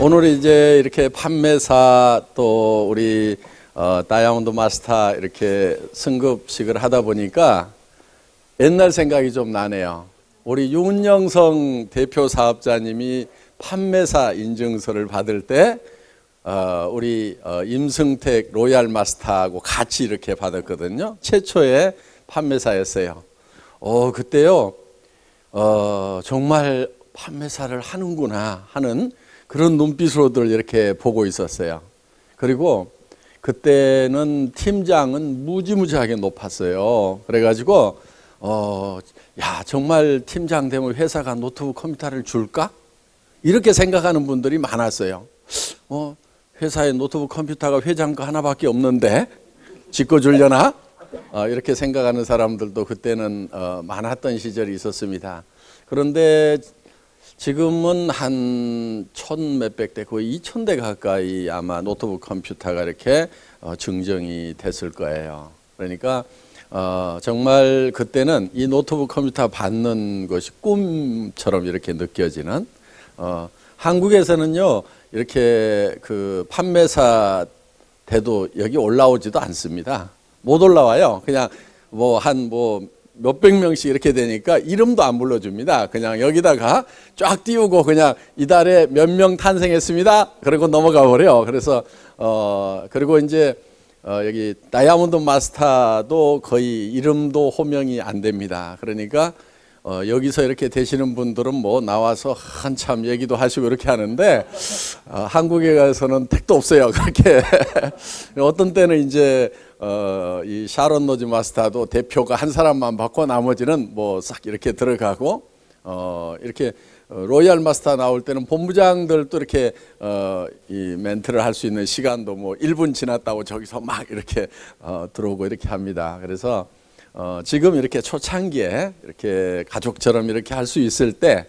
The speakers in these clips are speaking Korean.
오늘 이제 이렇게 판매사 또 우리 다이아몬드 마스터 이렇게 승급식을 하다 보니까 옛날 생각이 좀 나네요. 우리 윤영성 대표 사업자님이 판매사 인증서를 받을 때 우리 임승택 로얄 마스터하고 같이 이렇게 받았거든요. 최초의 판매사였어요. 그때요 정말 판매사를 하는구나 하는 그런 눈빛으로들 이렇게 보고 있었어요. 그리고 그때는 팀장은 무지무지하게 높았어요. 그래가지고 야 정말 팀장 되면 회사가 노트북 컴퓨터를 줄까? 이렇게 생각하는 분들이 많았어요. 회사에 노트북 컴퓨터가 회장 거 하나밖에 없는데 짓고 주려나? 이렇게 생각하는 사람들도 그때는 많았던 시절이 있었습니다. 그런데 지금은 한 1,000몇백 대, 거의 2,000대 가까이 아마 노트북 컴퓨터가 이렇게 증정이 됐을 거예요. 그러니까 정말 그때는 이 노트북 컴퓨터 받는 것이 꿈처럼 이렇게 느껴지는, 한국에서는요 이렇게 그 판매사 돼도 여기 올라오지도 않습니다. 못 올라와요. 그냥 몇백 명씩 이렇게 되니까 이름도 안 불러줍니다. 그냥 여기다가 쫙 띄우고 그냥 이달에 몇 명 탄생했습니다. 그리고 넘어가 버려. 그래서 그리고 이제 여기 다이아몬드 마스터도 거의 이름도 호명이 안 됩니다. 그러니까 여기서 이렇게 되시는 분들은 뭐 나와서 한참 얘기도 하시고 이렇게 하는데 한국에 가서는 택도 없어요. 그렇게 어떤 때는 이제 이 샤론 노즈 마스터도 대표가 한 사람만 받고 나머지는 뭐 싹 이렇게 들어가고, 이렇게 로얄 마스터 나올 때는 본부장들도 이렇게 이 멘트를 할 수 있는 시간도 뭐 1분 지났다고 저기서 막 이렇게 들어오고 이렇게 합니다. 그래서 지금 이렇게 초창기에 이렇게 가족처럼 이렇게 할 수 있을 때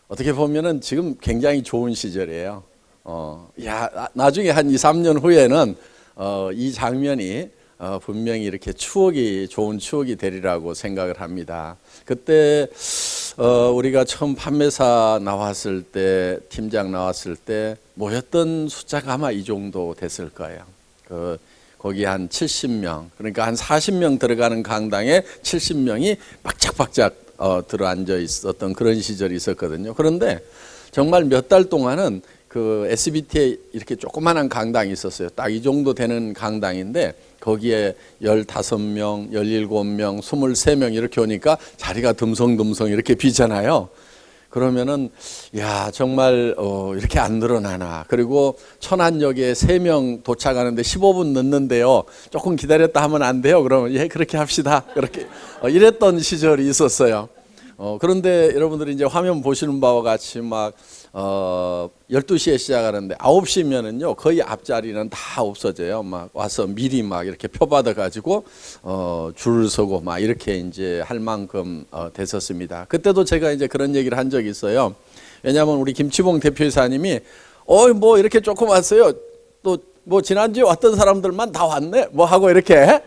어떻게 보면은 지금 굉장히 좋은 시절이에요. 나중에 한 2, 3년 후에는 이 장면이 분명히 이렇게 좋은 추억이 되리라고 생각을 합니다. 그때 우리가 처음 판매사 나왔을 때, 팀장 나왔을 때 모였던 숫자가 아마 이 정도 됐을 거예요. 거기 한 70명, 그러니까 한 40명 들어가는 강당에 70명이 박짝박짝 들어앉아 있었던 그런 시절이 있었거든요. 그런데 정말 몇 달 동안은 그 SBT에 이렇게 조그만한 강당이 있었어요. 딱 이 정도 되는 강당인데 거기에 15명, 17명, 23명 이렇게 오니까 자리가 듬성듬성 이렇게 비잖아요. 그러면은 야 정말 이렇게 안 늘어나나. 그리고 천안역에 3명 도착하는데 15분 늦는데요. 조금 기다렸다 하면 안 돼요. 그러면 예 그렇게 합시다. 그렇게 이랬던 시절이 있었어요. 그런데 여러분들이 이제 화면 보시는 바와 같이 막 12시에 시작하는데 9시면은요 거의 앞자리는 다 없어져요. 막 와서 미리 막 이렇게 표 받아 가지고 줄을 서고 막 이렇게 이제 할 만큼 됐었습니다. 그때도 제가 이제 그런 얘기를 한 적이 있어요. 왜냐하면 우리 김치봉 대표이사님이 뭐 이렇게 조금 왔어요. 또 뭐 지난주에 왔던 사람들만 다 왔네 뭐 하고 이렇게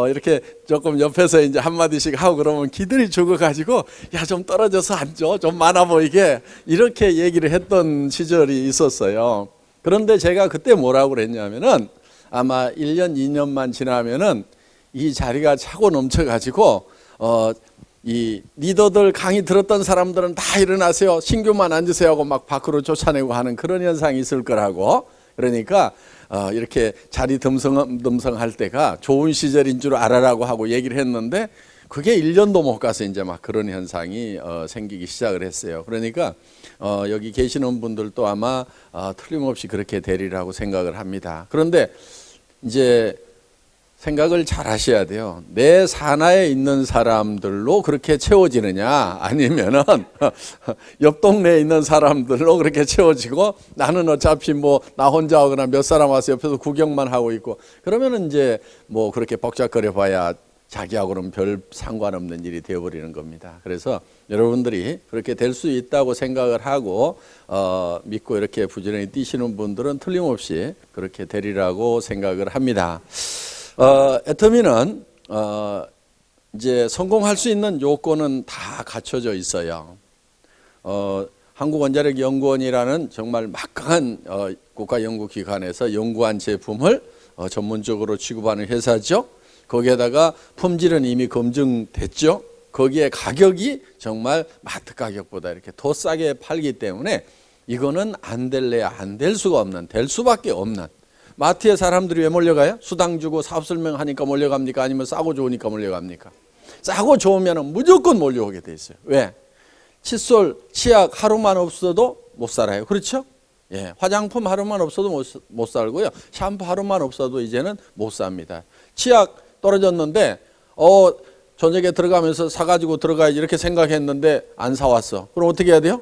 이렇게 조금 옆에서 이제 한마디씩 하고 그러면 기들이 죽어가지고 야 좀 떨어져서 앉아 좀 많아 보이게 이렇게 얘기를 했던 시절이 있었어요. 그런데 제가 그때 뭐라고 그랬냐면은 아마 1년 2년만 지나면은 이 자리가 차고 넘쳐가지고 이 리더들 강의 들었던 사람들은 다 일어나세요 신규만 앉으세요 하고 막 밖으로 쫓아내고 하는 그런 현상이 있을 거라고. 그러니까 이렇게 자리 듬성할 때가 좋은 시절인 줄 알아라고 하고 얘기를 했는데 그게 1년도 못 가서 이제 막 그런 현상이 생기기 시작을 했어요. 그러니까 여기 계시는 분들도 아마 틀림없이 그렇게 되리라고 생각을 합니다. 그런데 이제 생각을 잘 하셔야 돼요. 내 산하에 있는 사람들로 그렇게 채워지느냐 아니면은 옆 동네에 있는 사람들로 그렇게 채워지고 나는 어차피 뭐 나 혼자 오거나 몇 사람 와서 옆에서 구경만 하고 있고 그러면은 이제 뭐 그렇게 벅작거려 봐야 자기하고는 별 상관없는 일이 되어버리는 겁니다. 그래서 여러분들이 그렇게 될 수 있다고 생각을 하고 믿고 이렇게 부지런히 뛰시는 분들은 틀림없이 그렇게 되리라고 생각을 합니다. 애터미는 이제 성공할 수 있는 요건은 다 갖춰져 있어요. 한국원자력연구원이라는 정말 막강한 국가연구기관에서 연구한 제품을 전문적으로 취급하는 회사죠. 거기에다가 품질은 이미 검증됐죠. 거기에 가격이 정말 마트 가격보다 이렇게 더 싸게 팔기 때문에 이거는 안 될래야 안 될 수가 없는, 될 수밖에 없는. 마트에 사람들이 왜 몰려가요? 수당 주고 사업 설명하니까 몰려갑니까? 아니면 싸고 좋으니까 몰려갑니까? 싸고 좋으면 무조건 몰려오게 돼 있어요. 왜? 칫솔, 치약 하루만 없어도 못 살아요. 그렇죠? 예, 화장품 하루만 없어도 못 살고요. 샴푸 하루만 없어도 이제는 못 삽니다. 치약 떨어졌는데 저녁에 들어가면서 사가지고 들어가야지 이렇게 생각했는데 안 사왔어. 그럼 어떻게 해야 돼요?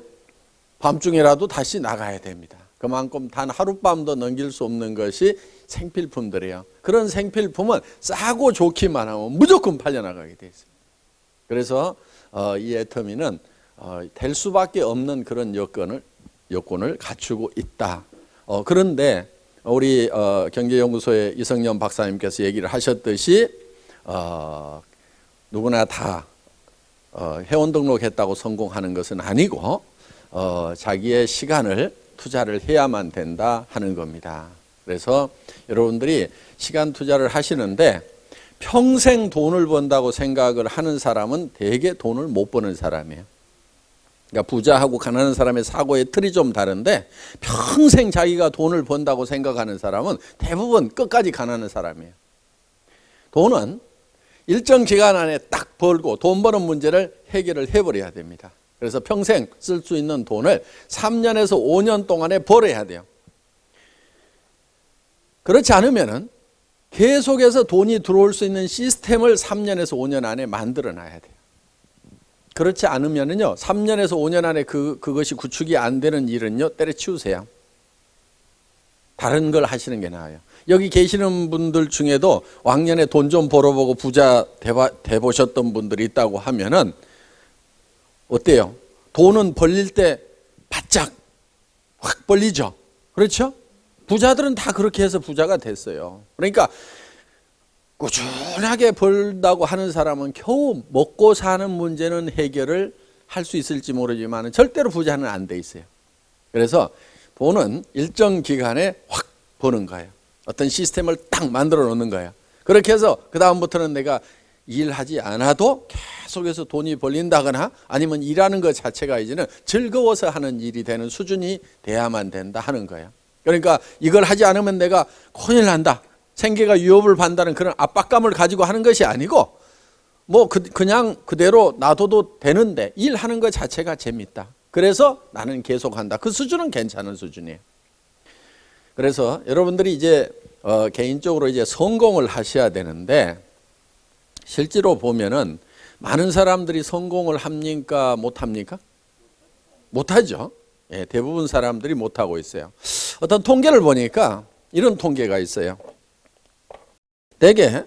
밤중에라도 다시 나가야 됩니다. 그만큼 단 하룻밤도 넘길 수 없는 것이 생필품들이에요. 그런 생필품은 싸고 좋기만 하면 무조건 팔려나가게 돼 있어요. 그래서 이 애터미는 될 수밖에 없는 그런 여건을 갖추고 있다. 그런데 우리 경제연구소의 이성년 박사님께서 얘기를 하셨듯이 누구나 다 회원 등록했다고 성공하는 것은 아니고 자기의 시간을 투자를 해야만 된다 하는 겁니다. 그래서 여러분들이 시간 투자를 하시는데 평생 돈을 번다고 생각을 하는 사람은 대개 돈을 못 버는 사람이에요. 그러니까 부자하고 가난한 사람의 사고의 틀이 좀 다른데 평생 자기가 돈을 번다고 생각하는 사람은 대부분 끝까지 가난한 사람이에요. 돈은 일정 기간 안에 딱 벌고 돈 버는 문제를 해결을 해버려야 됩니다. 그래서 평생 쓸 수 있는 돈을 3년에서 5년 동안에 벌어야 돼요. 그렇지 않으면은 계속해서 돈이 들어올 수 있는 시스템을 3년에서 5년 안에 만들어 놔야 돼요. 그렇지 않으면은요, 3년에서 5년 안에 그것이 구축이 안 되는 일은요, 때려치우세요. 다른 걸 하시는 게 나아요. 여기 계시는 분들 중에도 왕년에 돈 좀 벌어보고 부자 돼보셨던 분들이 있다고 하면은 어때요? 돈은 벌릴 때 바짝 확 벌리죠. 그렇죠? 부자들은 다 그렇게 해서 부자가 됐어요. 그러니까 꾸준하게 벌다고 하는 사람은 겨우 먹고 사는 문제는 해결을 할 수 있을지 모르지만 절대로 부자는 안 돼 있어요. 그래서 돈은 일정 기간에 확 버는 거예요. 어떤 시스템을 딱 만들어 놓는 거예요. 그렇게 해서 그 다음부터는 내가 일하지 않아도 계속해서 돈이 벌린다거나 아니면 일하는 것 자체가 이제는 즐거워서 하는 일이 되는 수준이 돼야만 된다 하는 거예요. 그러니까 이걸 하지 않으면 내가 큰일 난다, 생계가 위협을 받는다는 그런 압박감을 가지고 하는 것이 아니고 그냥 그대로 놔둬도 되는데 일하는 것 자체가 재밌다. 그래서 나는 계속한다. 그 수준은 괜찮은 수준이에요. 그래서 여러분들이 이제 개인적으로 이제 성공을 하셔야 되는데 실제로 보면은 많은 사람들이 성공을 합니까? 못 합니까? 못 하죠. 예, 대부분 사람들이 못 하고 있어요. 어떤 통계를 보니까 이런 통계가 있어요. 대개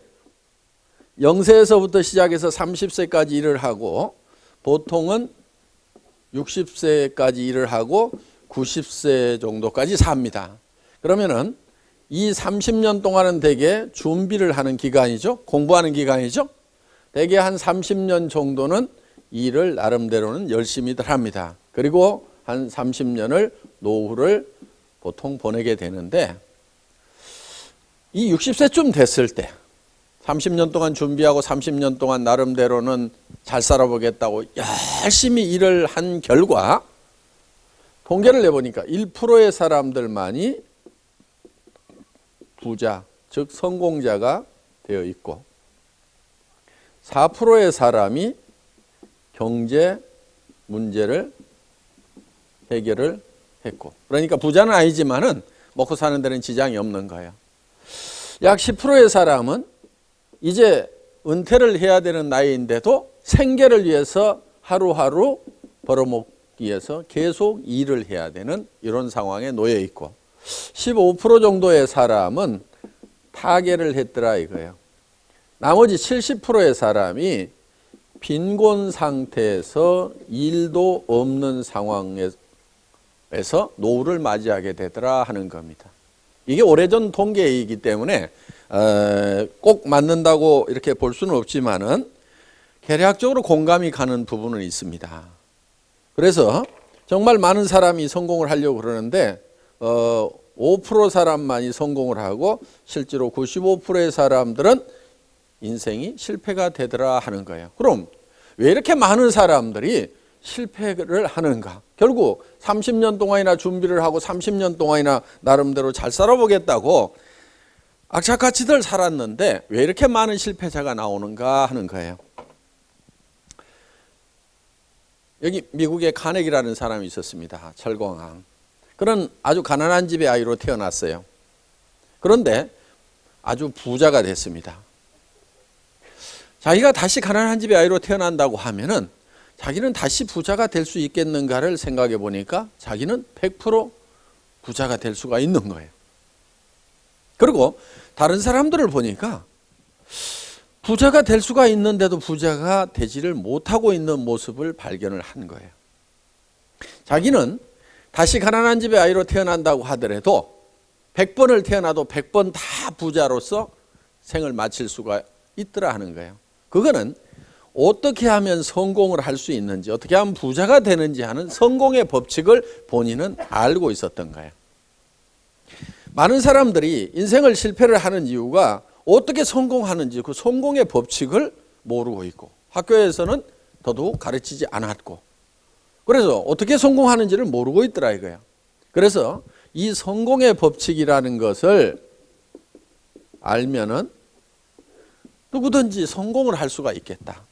0세에서부터 시작해서 30세까지 일을 하고 보통은 60세까지 일을 하고 90세 정도까지 삽니다. 그러면은 이 30년 동안은 대개 준비를 하는 기간이죠. 공부하는 기간이죠. 대개 한 30년 정도는 일을 나름대로는 열심히들 합니다. 그리고 한 30년을 노후를 보통 보내게 되는데 이 60세쯤 됐을 때 30년 동안 준비하고 30년 동안 나름대로는 잘 살아보겠다고 열심히 일을 한 결과 통계를 내보니까 1%의 사람들만이 부자, 즉 성공자가 되어 있고 4%의 사람이 경제 문제를 해결을 했고, 그러니까 부자는 아니지만은 먹고 사는 데는 지장이 없는 거예요. 약 10%의 사람은 이제 은퇴를 해야 되는 나이인데도 생계를 위해서 하루하루 벌어먹기 위해서 계속 일을 해야 되는 이런 상황에 놓여 있고 15% 정도의 사람은 타계를 했더라 이거예요. 나머지 70%의 사람이 빈곤 상태에서 일도 없는 상황에서 노후를 맞이하게 되더라 하는 겁니다. 이게 오래전 통계이기 때문에 꼭 맞는다고 이렇게 볼 수는 없지만은 개략적으로 공감이 가는 부분은 있습니다. 그래서 정말 많은 사람이 성공을 하려고 그러는데 5% 사람만이 성공을 하고 실제로 95%의 사람들은 인생이 실패가 되더라 하는 거예요. 그럼 왜 이렇게 많은 사람들이 실패를 하는가? 결국 30년 동안이나 준비를 하고 30년 동안이나 나름대로 잘 살아보겠다고 악착같이들 살았는데 왜 이렇게 많은 실패자가 나오는가 하는 거예요. 여기 미국에 카네기라는 사람이 있었습니다. 철공왕. 그런 아주 가난한 집의 아이로 태어났어요. 그런데 아주 부자가 됐습니다. 자기가 다시 가난한 집의 아이로 태어난다고 하면은 자기는 다시 부자가 될 수 있겠는가를 생각해 보니까 자기는 100% 부자가 될 수가 있는 거예요. 그리고 다른 사람들을 보니까 부자가 될 수가 있는데도 부자가 되지를 못하고 있는 모습을 발견을 한 거예요. 자기는 다시 가난한 집의 아이로 태어난다고 하더라도 100번을 태어나도 100번 다 부자로서 생을 마칠 수가 있더라 하는 거예요. 그거는 어떻게 하면 성공을 할 수 있는지, 어떻게 하면 부자가 되는지 하는 성공의 법칙을 본인은 알고 있었던 거예요. 많은 사람들이 인생을 실패를 하는 이유가 어떻게 성공하는지 그 성공의 법칙을 모르고 있고 학교에서는 더더욱 가르치지 않았고 그래서 어떻게 성공하는지를 모르고 있더라 이거예요. 그래서 이 성공의 법칙이라는 것을 알면은 누구든지 성공을 할 수가 있겠다.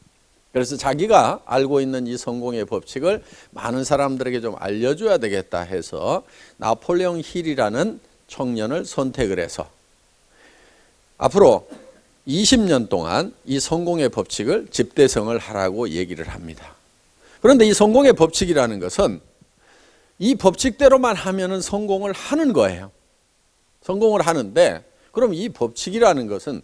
그래서 자기가 알고 있는 이 성공의 법칙을 많은 사람들에게 좀 알려줘야 되겠다 해서 나폴레옹 힐이라는 청년을 선택을 해서 앞으로 20년 동안 이 성공의 법칙을 집대성을 하라고 얘기를 합니다. 그런데 이 성공의 법칙이라는 것은 이 법칙대로만 하면은 성공을 하는 거예요. 성공을 하는데 그럼 이 법칙이라는 것은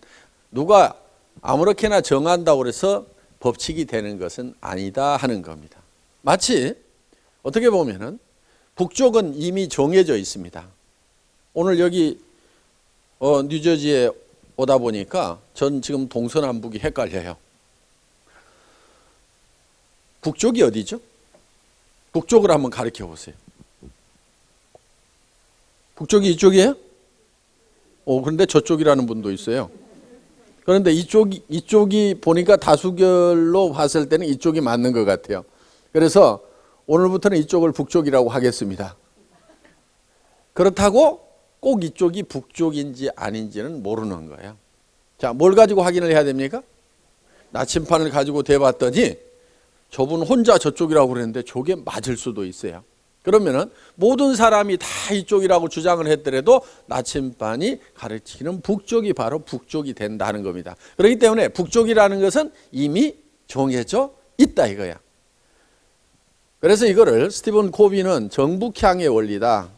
누가 아무렇게나 정한다고 해서 법칙이 되는 것은 아니다 하는 겁니다. 마치 어떻게 보면은 북쪽은 이미 정해져 있습니다. 오늘 여기 뉴저지에 오다 보니까 전 지금 동서남북이 헷갈려요. 북쪽이 어디죠? 북쪽을 한번 가르쳐 보세요. 북쪽이 이쪽이에요? 그런데 저쪽이라는 분도 있어요. 그런데 이쪽이 보니까 다수결로 봤을 때는 이쪽이 맞는 것 같아요. 그래서 오늘부터는 이쪽을 북쪽이라고 하겠습니다. 그렇다고 꼭 이쪽이 북쪽인지 아닌지는 모르는 거예요. 자, 뭘 가지고 확인을 해야 됩니까? 나침판을 가지고 대봤더니 저분 혼자 저쪽이라고 그랬는데 저게 맞을 수도 있어요. 그러면은 모든 사람이 다 이쪽이라고 주장을 했더라도 나침반이 가르치는 북쪽이 바로 북쪽이 된다는 겁니다. 그렇기 때문에 북쪽이라는 것은 이미 정해져 있다 이거야. 그래서 이거를 스티븐 코비는 정북향의 원리다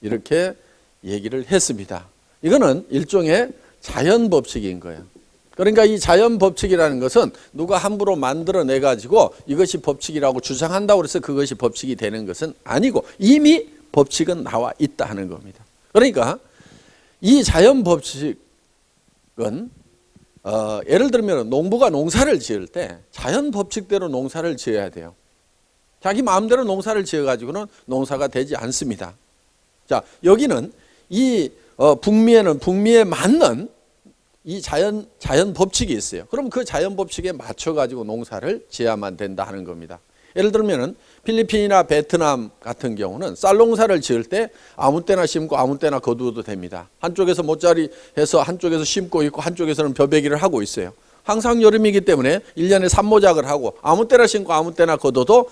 이렇게 얘기를 했습니다. 이거는 일종의 자연 법칙인 거예요. 그러니까 이 자연 법칙이라는 것은 누가 함부로 만들어내 가지고 이것이 법칙이라고 주장한다고 해서 그것이 법칙이 되는 것은 아니고 이미 법칙은 나와 있다 하는 겁니다. 그러니까 이 자연 법칙은 예를 들면 농부가 농사를 지을 때 자연 법칙대로 농사를 지어야 돼요. 자기 마음대로 농사를 지어 가지고는 농사가 되지 않습니다. 자, 여기는 이 북미에는 북미에 맞는 이 자연 법칙이 있어요. 그럼 그 자연 법칙에 맞춰 가지고 농사를 지어야만 된다 하는 겁니다. 예를 들면은 필리핀이나 베트남 같은 경우는 쌀 농사를 지을 때 아무 때나 심고 아무 때나 거두어도 됩니다. 한쪽에서 모짜리 해서 한쪽에서 심고 있고 한쪽에서는 벼베기를 하고 있어요. 항상 여름이기 때문에 1년에 산모작을 하고 아무 때나 심고 아무 때나 거둬도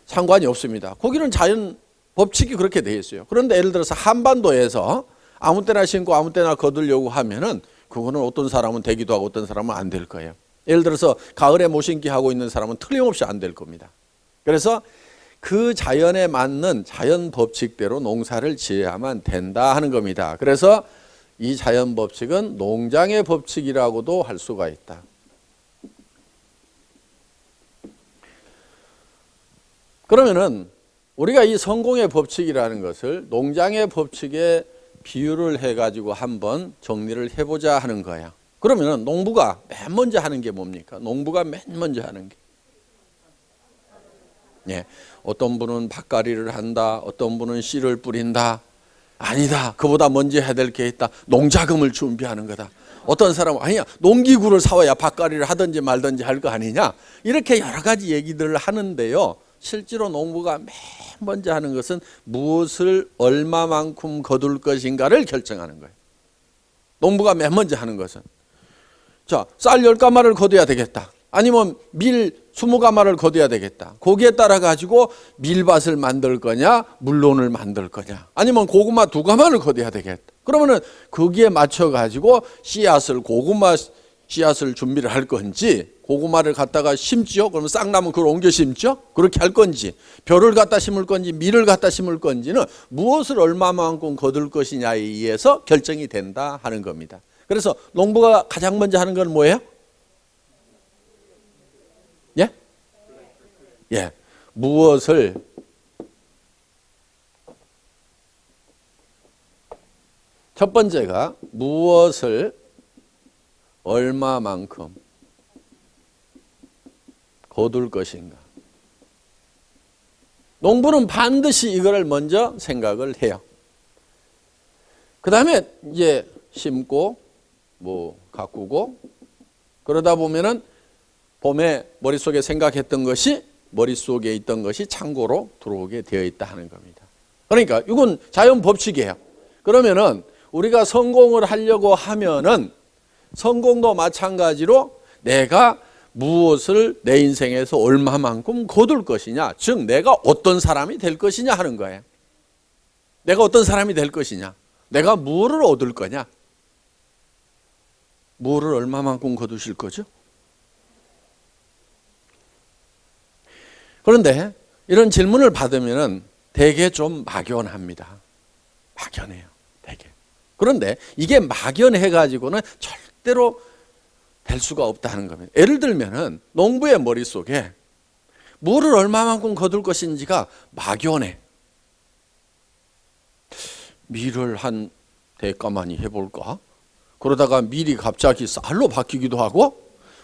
상관이 없습니다. 거기는 자연 법칙이 그렇게 되어 있어요. 그런데 예를 들어서 한반도에서 아무 때나 심고 아무 때나 거두려고 하면은 그거는 어떤 사람은 되기도 하고 어떤 사람은 안 될 거예요. 예를 들어서 가을에 모신기 하고 있는 사람은 틀림없이 안 될 겁니다. 그래서 그 자연에 맞는 자연 법칙대로 농사를 지어야만 된다 하는 겁니다. 그래서 이 자연 법칙은 농장의 법칙이라고도 할 수가 있다. 그러면은 우리가 이 성공의 법칙이라는 것을 농장의 법칙에 비유를 해가지고 한번 정리를 해보자 하는 거야. 그러면 농부가 맨 먼저 하는 게 뭡니까? 농부가 맨 먼저 하는 게 예, 어떤 분은 밭갈이를 한다, 어떤 분은 씨를 뿌린다. 아니다, 그보다 먼저 해야 될 게 있다. 농자금을 준비하는 거다. 어떤 사람은 아니야, 농기구를 사와야 밭갈이를 하든지 말든지 할 거 아니냐. 이렇게 여러 가지 얘기들을 하는데요, 실제로 농부가 맨 먼저 하는 것은 무엇을 얼마만큼 거둘 것인가를 결정하는 거예요. 농부가 맨 먼저 하는 것은, 자, 쌀 10가마를 거둬야 되겠다, 아니면 밀 20가마를 거둬야 되겠다. 거기에 따라 가지고 밀밭을 만들 거냐, 물론을 만들 거냐, 아니면 고구마 2가마를 거둬야 되겠다. 그러면은 거기에 맞춰 가지고 씨앗을, 고구마 씨앗을 준비를 할 건지, 고구마를 갖다가 심지요, 그러면 싹 나면 그걸 옮겨 심죠, 그렇게 할 건지, 벼를 갖다 심을 건지 밀을 갖다 심을 건지는 무엇을 얼마만큼 거둘 것이냐에 의해서 결정이 된다 하는 겁니다. 그래서 농부가 가장 먼저 하는 건 뭐예요? 예? 예. 무엇을 첫 번째가 무엇을 얼마만큼 거둘 것인가. 농부는 반드시 이거를 먼저 생각을 해요. 그 다음에 이제 심고 뭐 가꾸고 그러다 보면은 봄에 머릿속에 생각했던 것이, 머릿속에 있던 것이 창고로 들어오게 되어 있다 하는 겁니다. 그러니까 이건 자연 법칙이에요. 그러면은 우리가 성공을 하려고 하면은 성공도 마찬가지로 내가 무엇을 내 인생에서 얼마만큼 거둘 것이냐, 즉 내가 어떤 사람이 될 것이냐 하는 거예요. 내가 어떤 사람이 될 것이냐, 내가 무엇을 얻을 거냐, 무엇을 얼마만큼 거두실 거죠? 그런데 이런 질문을 받으면 되게 좀 막연합니다. 막연해요, 되게. 그런데 이게 막연해가지고는 절대로 될 수가 없다는 겁니다. 예를 들면은 농부의 머릿속에 뭐를 얼마만큼 거둘 것인지가 막연해. 밀을 한 대가만히 해볼까? 그러다가 밀이 갑자기 쌀로 바뀌기도 하고,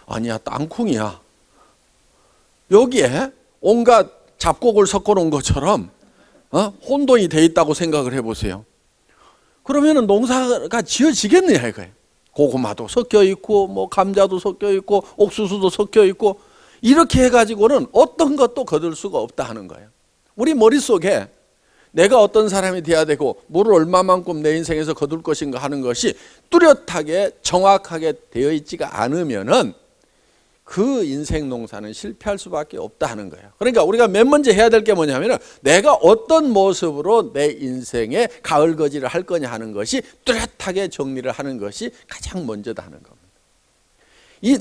아니야, 땅콩이야. 여기에 온갖 잡곡을 섞어 놓은 것처럼 혼돈이 돼 있다고 생각을 해보세요. 그러면은 농사가 지어지겠느냐 이거예요. 고구마도 섞여 있고 뭐 감자도 섞여 있고 옥수수도 섞여 있고, 이렇게 해가지고는 어떤 것도 거둘 수가 없다 하는 거예요. 우리 머릿속에 내가 어떤 사람이 돼야 되고 뭐를 얼마만큼 내 인생에서 거둘 것인가 하는 것이 뚜렷하게 정확하게 되어 있지가 않으면은 그 인생 농사는 실패할 수밖에 없다 하는 거예요. 그러니까 우리가 맨 먼저 해야 될 게 뭐냐면 내가 어떤 모습으로 내 인생에 가을거지를 할 거냐 하는 것이 뚜렷하게 정리를 하는 것이 가장 먼저다 하는 겁니다. 이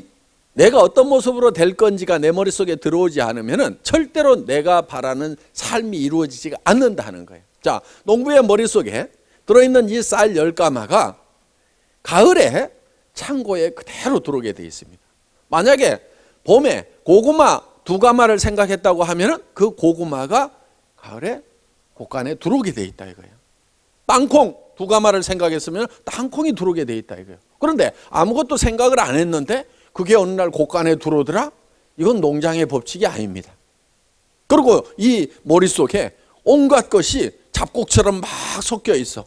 내가 어떤 모습으로 될 건지가 내 머릿속에 들어오지 않으면 절대로 내가 바라는 삶이 이루어지지가 않는다 하는 거예요. 자, 농부의 머릿속에 들어있는 이 쌀 10가마가 가을에 창고에 그대로 들어오게 되어 있습니다. 만약에 봄에 고구마 2가마를 생각했다고 하면 그 고구마가 가을에 곡간에 들어오게 돼 있다 이거예요. 땅콩 2가마를 생각했으면 땅콩이 들어오게 돼 있다 이거예요. 그런데 아무것도 생각을 안 했는데 그게 어느 날 곡간에 들어오더라? 이건 농장의 법칙이 아닙니다. 그리고 이 머릿속에 온갖 것이 잡곡처럼 막 섞여 있어.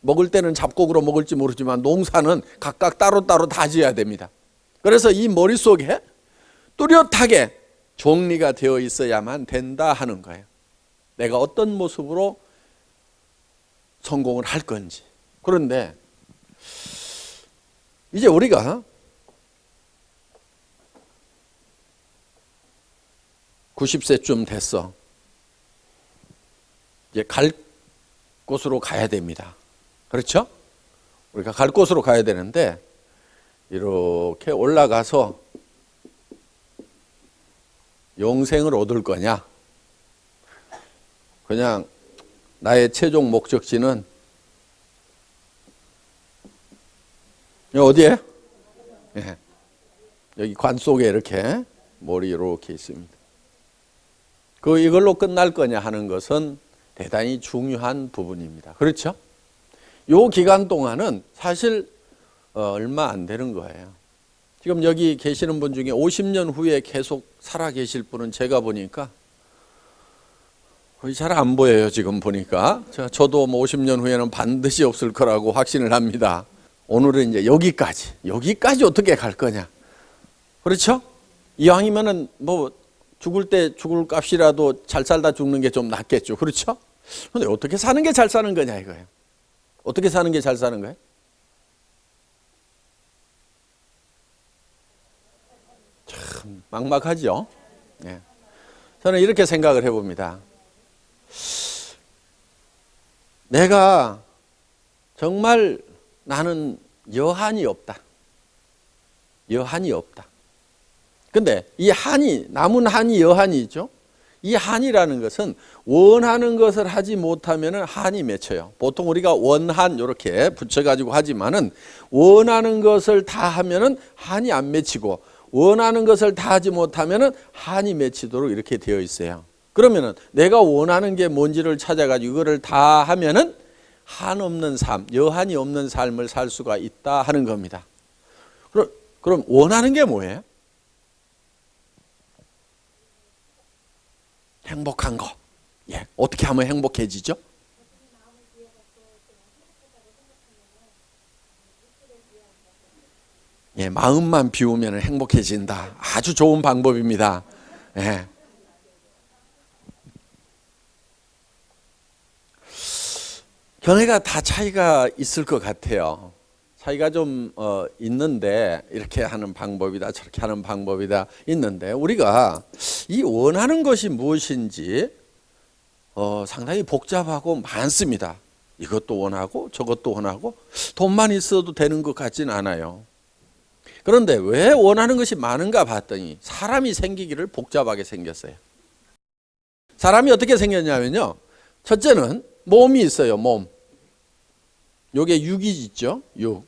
먹을 때는 잡곡으로 먹을지 모르지만 농사는 각각 따로따로 다 지어야 됩니다. 그래서 이 머릿속에 뚜렷하게 정리가 되어 있어야만 된다 하는 거예요. 내가 어떤 모습으로 성공을 할 건지. 그런데 이제 우리가 90세쯤 됐어. 이제 갈 곳으로 가야 됩니다. 그렇죠? 우리가 갈 곳으로 가야 되는데 이렇게 올라가서 영생을 얻을 거냐, 그냥 나의 최종 목적지는 어디에? 예. 여기 관 속에 이렇게 몰이 이렇게 있습니다. 이걸로 끝날 거냐 하는 것은 대단히 중요한 부분입니다. 그렇죠? 요 기간 동안은 사실 얼마 안 되는 거예요. 지금 여기 계시는 분 중에 50년 후에 계속 살아 계실 분은 제가 보니까 거의 잘 안 보여요 지금 보니까. 저도 뭐 50년 후에는 반드시 없을 거라고 확신을 합니다. 오늘은 이제 여기까지 어떻게 갈 거냐. 그렇죠? 이왕이면은 뭐 죽을 때 죽을 값이라도 잘 살다 죽는 게 좀 낫겠죠. 그렇죠? 근데 어떻게 사는 게 잘 사는 거냐 이거예요. 어떻게 사는 게 잘 사는 거예요? 참 막막하죠. 네. 저는 이렇게 생각을 해봅니다. 내가 정말 나는 여한이 없다. 여한이 없다. 근데 이 한이, 남은 한이 여한이 있죠. 이 한이라는 것은 원하는 것을 하지 못하면 한이 맺혀요. 보통 우리가 원한 이렇게 붙여가지고 하지만은 원하는 것을 다 하면은 한이 안 맺히고 원하는 것을 다 하지 못하면은 한이 맺히도록 이렇게 되어 있어요. 그러면은 내가 원하는 게 뭔지를 찾아가지고 이거를 다 하면은 한 없는 삶, 여한이 없는 삶을 살 수가 있다 하는 겁니다. 그럼 원하는 게 뭐예요? 행복한 거. 예, 어떻게 하면 행복해지죠? 예, 마음만 비우면 행복해진다. 아주 좋은 방법입니다. 예. 견해가 다 차이가 있을 것 같아요. 차이가 좀 있는데 이렇게 하는 방법이다 저렇게 하는 방법이다 있는데 우리가 이 원하는 것이 무엇인지 상당히 복잡하고 많습니다. 이것도 원하고 저것도 원하고 돈만 있어도 되는 것 같지는 않아요. 그런데 왜 원하는 것이 많은가 봤더니 사람이 생기기를 복잡하게 생겼어요. 사람이 어떻게 생겼냐면요. 첫째는 몸이 있어요. 몸. 요게 육이 있죠. 육.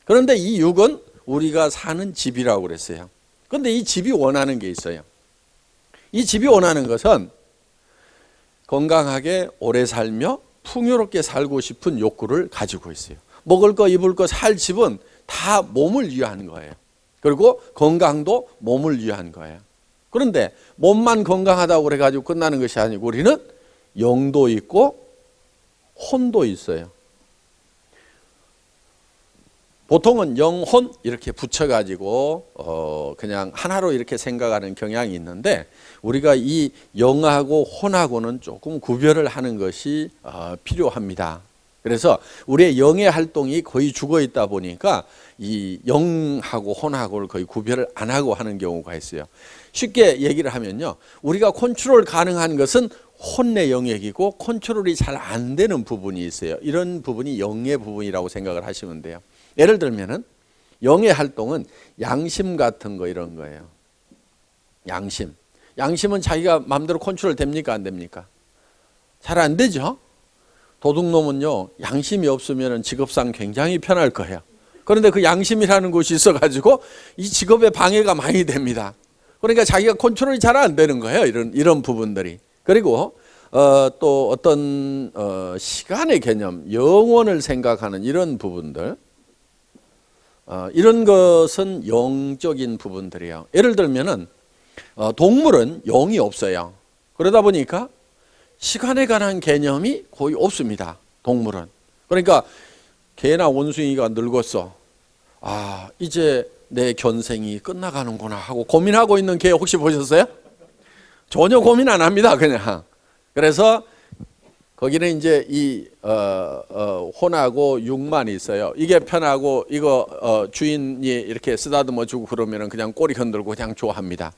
그런데 이 육은 우리가 사는 집이라고 그랬어요. 그런데 이 집이 원하는 게 있어요. 이 집이 원하는 것은 건강하게 오래 살며 풍요롭게 살고 싶은 욕구를 가지고 있어요. 먹을 거 입을 거 살 집은 다 몸을 위한 거예요. 그리고 건강도 몸을 위한 거예요. 그런데 몸만 건강하다고 그래가지고 끝나는 것이 아니고 우리는 영도 있고 혼도 있어요. 보통은 영혼 이렇게 붙여가지고 그냥 하나로 이렇게 생각하는 경향이 있는데 우리가 이 영하고 혼하고는 조금 구별을 하는 것이 필요합니다. 그래서 우리의 영의 활동이 거의 죽어 있다 보니까 이 영하고 혼하고를 거의 구별을 안 하고 하는 경우가 있어요. 쉽게 얘기를 하면요. 우리가 컨트롤 가능한 것은 혼의 영역이고 컨트롤이 잘 안 되는 부분이 있어요. 이런 부분이 영의 부분이라고 생각을 하시면 돼요. 예를 들면은 영의 활동은 양심 같은 거 이런 거예요. 양심. 양심은 자기가 마음대로 컨트롤 됩니까? 안 됩니까? 잘 안 되죠? 도둑놈은요, 양심이 없으면 직업상 굉장히 편할 거예요. 그런데 그 양심이라는 것이 있어가지고 이 직업에 방해가 많이 됩니다. 그러니까 자기가 컨트롤이 잘 안 되는 거예요. 이런 부분들이. 그리고 또 어떤 시간의 개념, 영원을 생각하는 이런 부분들, 이런 것은 영적인 부분들이에요. 예를 들면은 동물은 영이 없어요. 그러다 보니까 시간에 관한 개념이 거의 없습니다. 동물은. 그러니까 개나 원숭이가 늙었어. 아, 이제 내 견생이 끝나가는구나 하고 고민하고 있는 개 혹시 보셨어요? 전혀 고민 안 합니다. 그냥. 그래서 거기는 이제 이 혼하고 육만 있어요. 이게 편하고 이거 주인이 이렇게 쓰다듬어 주고 그러면은 그냥 꼬리 흔들고 그냥 좋아합니다.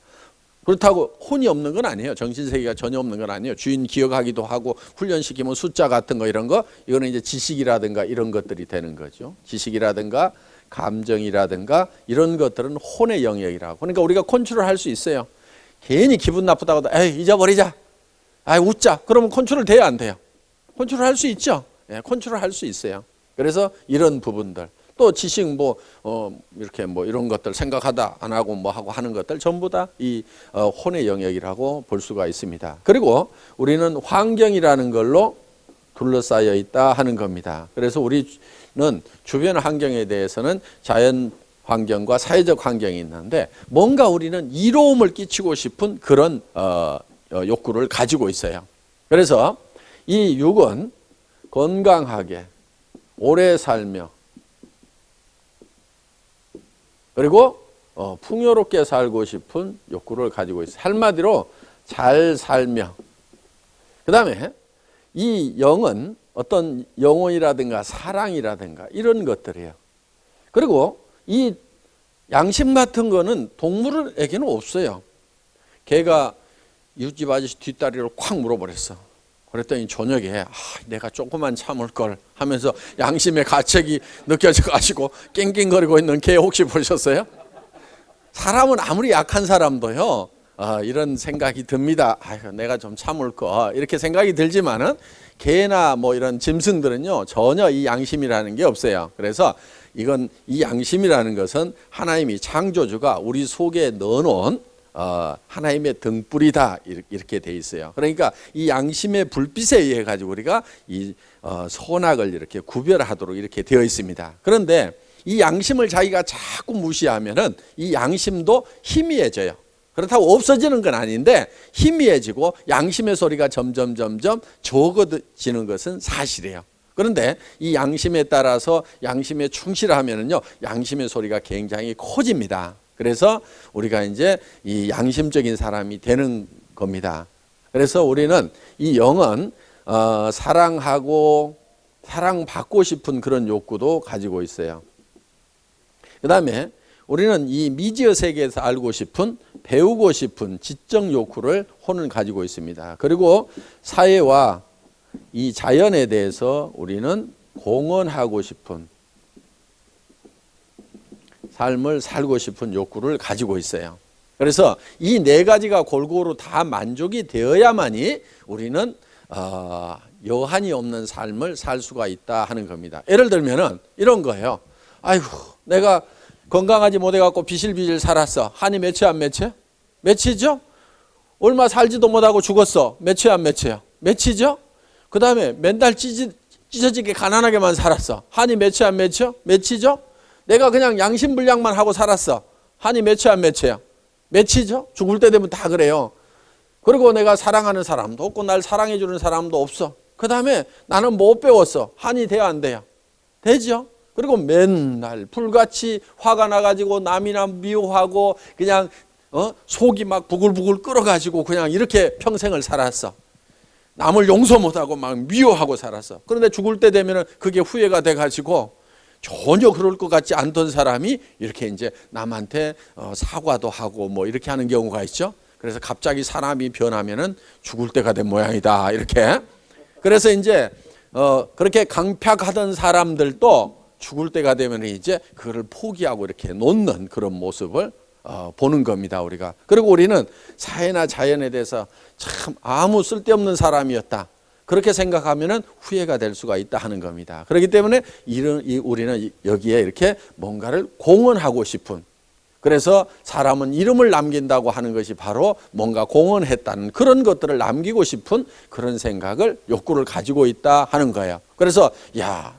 그렇다고 혼이 없는 건 아니에요. 정신세계가 전혀 없는 건 아니에요. 주인 기억하기도 하고 훈련시키면 숫자 같은 거 이런 거 이거는 이제 지식이라든가 이런 것들이 되는 거죠. 지식이라든가 감정이라든가 이런 것들은 혼의 영역이라고. 그러니까 우리가 컨트롤할 수 있어요. 괜히 기분 나쁘다고 에이 잊어버리자. 아 웃자. 그러면 컨트롤 돼야 안 돼요? 컨트롤 할 수 있죠. 예, 컨트롤 할 수 있어요. 그래서 이런 부분들 또 지식 이렇게 이런 것들 생각하다 안 하고 뭐 하고 하는 것들 전부 다 이 혼의 영역이라고 볼 수가 있습니다. 그리고 우리는 환경이라는 걸로 둘러싸여 있다 하는 겁니다. 그래서 우리는 주변 환경에 대해서는 자연 환경과 사회적 환경이 있는데 뭔가 우리는 이로움을 끼치고 싶은 그런 욕구를 가지고 있어요. 그래서 이 육은 건강하게 오래 살며 그리고 풍요롭게 살고 싶은 욕구를 가지고 있어요. 한마디로 잘 살며, 그 다음에 이 영은 어떤 영혼이라든가 사랑이라든가 이런 것들이에요. 그리고 이 양심 같은 거는 동물에게는 없어요. 개가 이웃집 아저씨 뒷다리를 콱 물어버렸어. 그랬더니 저녁에 내가 조금만 참을 걸 하면서 양심의 가책이 느껴져 가지고 낑낑거리고 있는 개 혹시 보셨어요? 사람은 아무리 약한 사람도요 이런 생각이 듭니다. 내가 좀 참을 거 이렇게 생각이 들지만은 개나 뭐 이런 짐승들은요 전혀 이 양심이라는 게 없어요. 그래서 이건 이 양심이라는 것은 하나님이 창조주가 우리 속에 넣어놓은 하나님의 등불이다 이렇게 돼 있어요. 그러니까 이 양심의 불빛에 의해 가지고 우리가 이 선악을 이렇게 구별하도록 이렇게 되어 있습니다. 그런데 이 양심을 자기가 자꾸 무시하면은 이 양심도 희미해져요. 그렇다고 없어지는 건 아닌데 희미해지고 양심의 소리가 점점 적어지는 것은 사실이에요. 그런데 이 양심에 따라서 양심에 충실하면은요 양심의 소리가 굉장히 커집니다. 그래서 우리가 이제 이 양심적인 사람이 되는 겁니다. 그래서 우리는 이 영은 사랑하고 사랑받고 싶은 그런 욕구도 가지고 있어요. 그 다음에 우리는 이 미지의 세계에서 알고 싶은, 배우고 싶은 지적 욕구를 혼은 가지고 있습니다. 그리고 사회와 이 자연에 대해서 우리는 공헌하고 싶은, 삶을 살고 싶은 욕구를 가지고 있어요. 그래서 이 네 가지가 골고루 다 만족이 되어야만이 우리는 여한이 없는 삶을 살 수가 있다 하는 겁니다. 예를 들면은 이런 거예요. 아이고 내가 건강하지 못해갖고 비실비실 살았어. 한이 맺혀 안 맺혀? 맺히죠? 얼마 살지도 못하고 죽었어. 맺혀 안 맺혀요? 맺히죠? 그 다음에 맨날 찢어지게 가난하게만 살았어. 한이 맺혀 안 맺혀? 맺히죠? 내가 그냥 양심불량만 하고 살았어. 한이 맺혀 안 맺혀요? 맺히죠? 죽을 때 되면 다 그래요. 그리고 내가 사랑하는 사람도 없고 날 사랑해 주는 사람도 없어. 그 다음에 나는 못 배웠어. 한이 돼야 안 돼요? 되죠? 그리고 맨날 불같이 화가 나가지고 남이나 미워하고 그냥 속이 막 부글부글 끓어가지고 그냥 이렇게 평생을 살았어. 남을 용서 못하고 막 미워하고 살았어. 그런데 죽을 때 되면은 그게 후회가 돼가지고 전혀 그럴 것 같지 않던 사람이 이렇게 이제 남한테 사과도 하고 뭐 이렇게 하는 경우가 있죠. 그래서 갑자기 사람이 변하면은 죽을 때가 된 모양이다 이렇게. 그래서 이제 그렇게 강팍하던 사람들도 죽을 때가 되면 이제 그거를 포기하고 이렇게 놓는 그런 모습을 보는 겁니다 우리가. 그리고 우리는 사회나 자연에 대해서 참 아무 쓸데없는 사람이었다 그렇게 생각하면은 후회가 될 수가 있다 하는 겁니다. 그렇기 때문에 우리는 여기에 이렇게 뭔가를 공헌하고 싶은, 그래서 사람은 이름을 남긴다고 하는 것이 바로 뭔가 공헌했다는 그런 것들을 남기고 싶은 그런 생각을, 욕구를 가지고 있다 하는 거예요. 그래서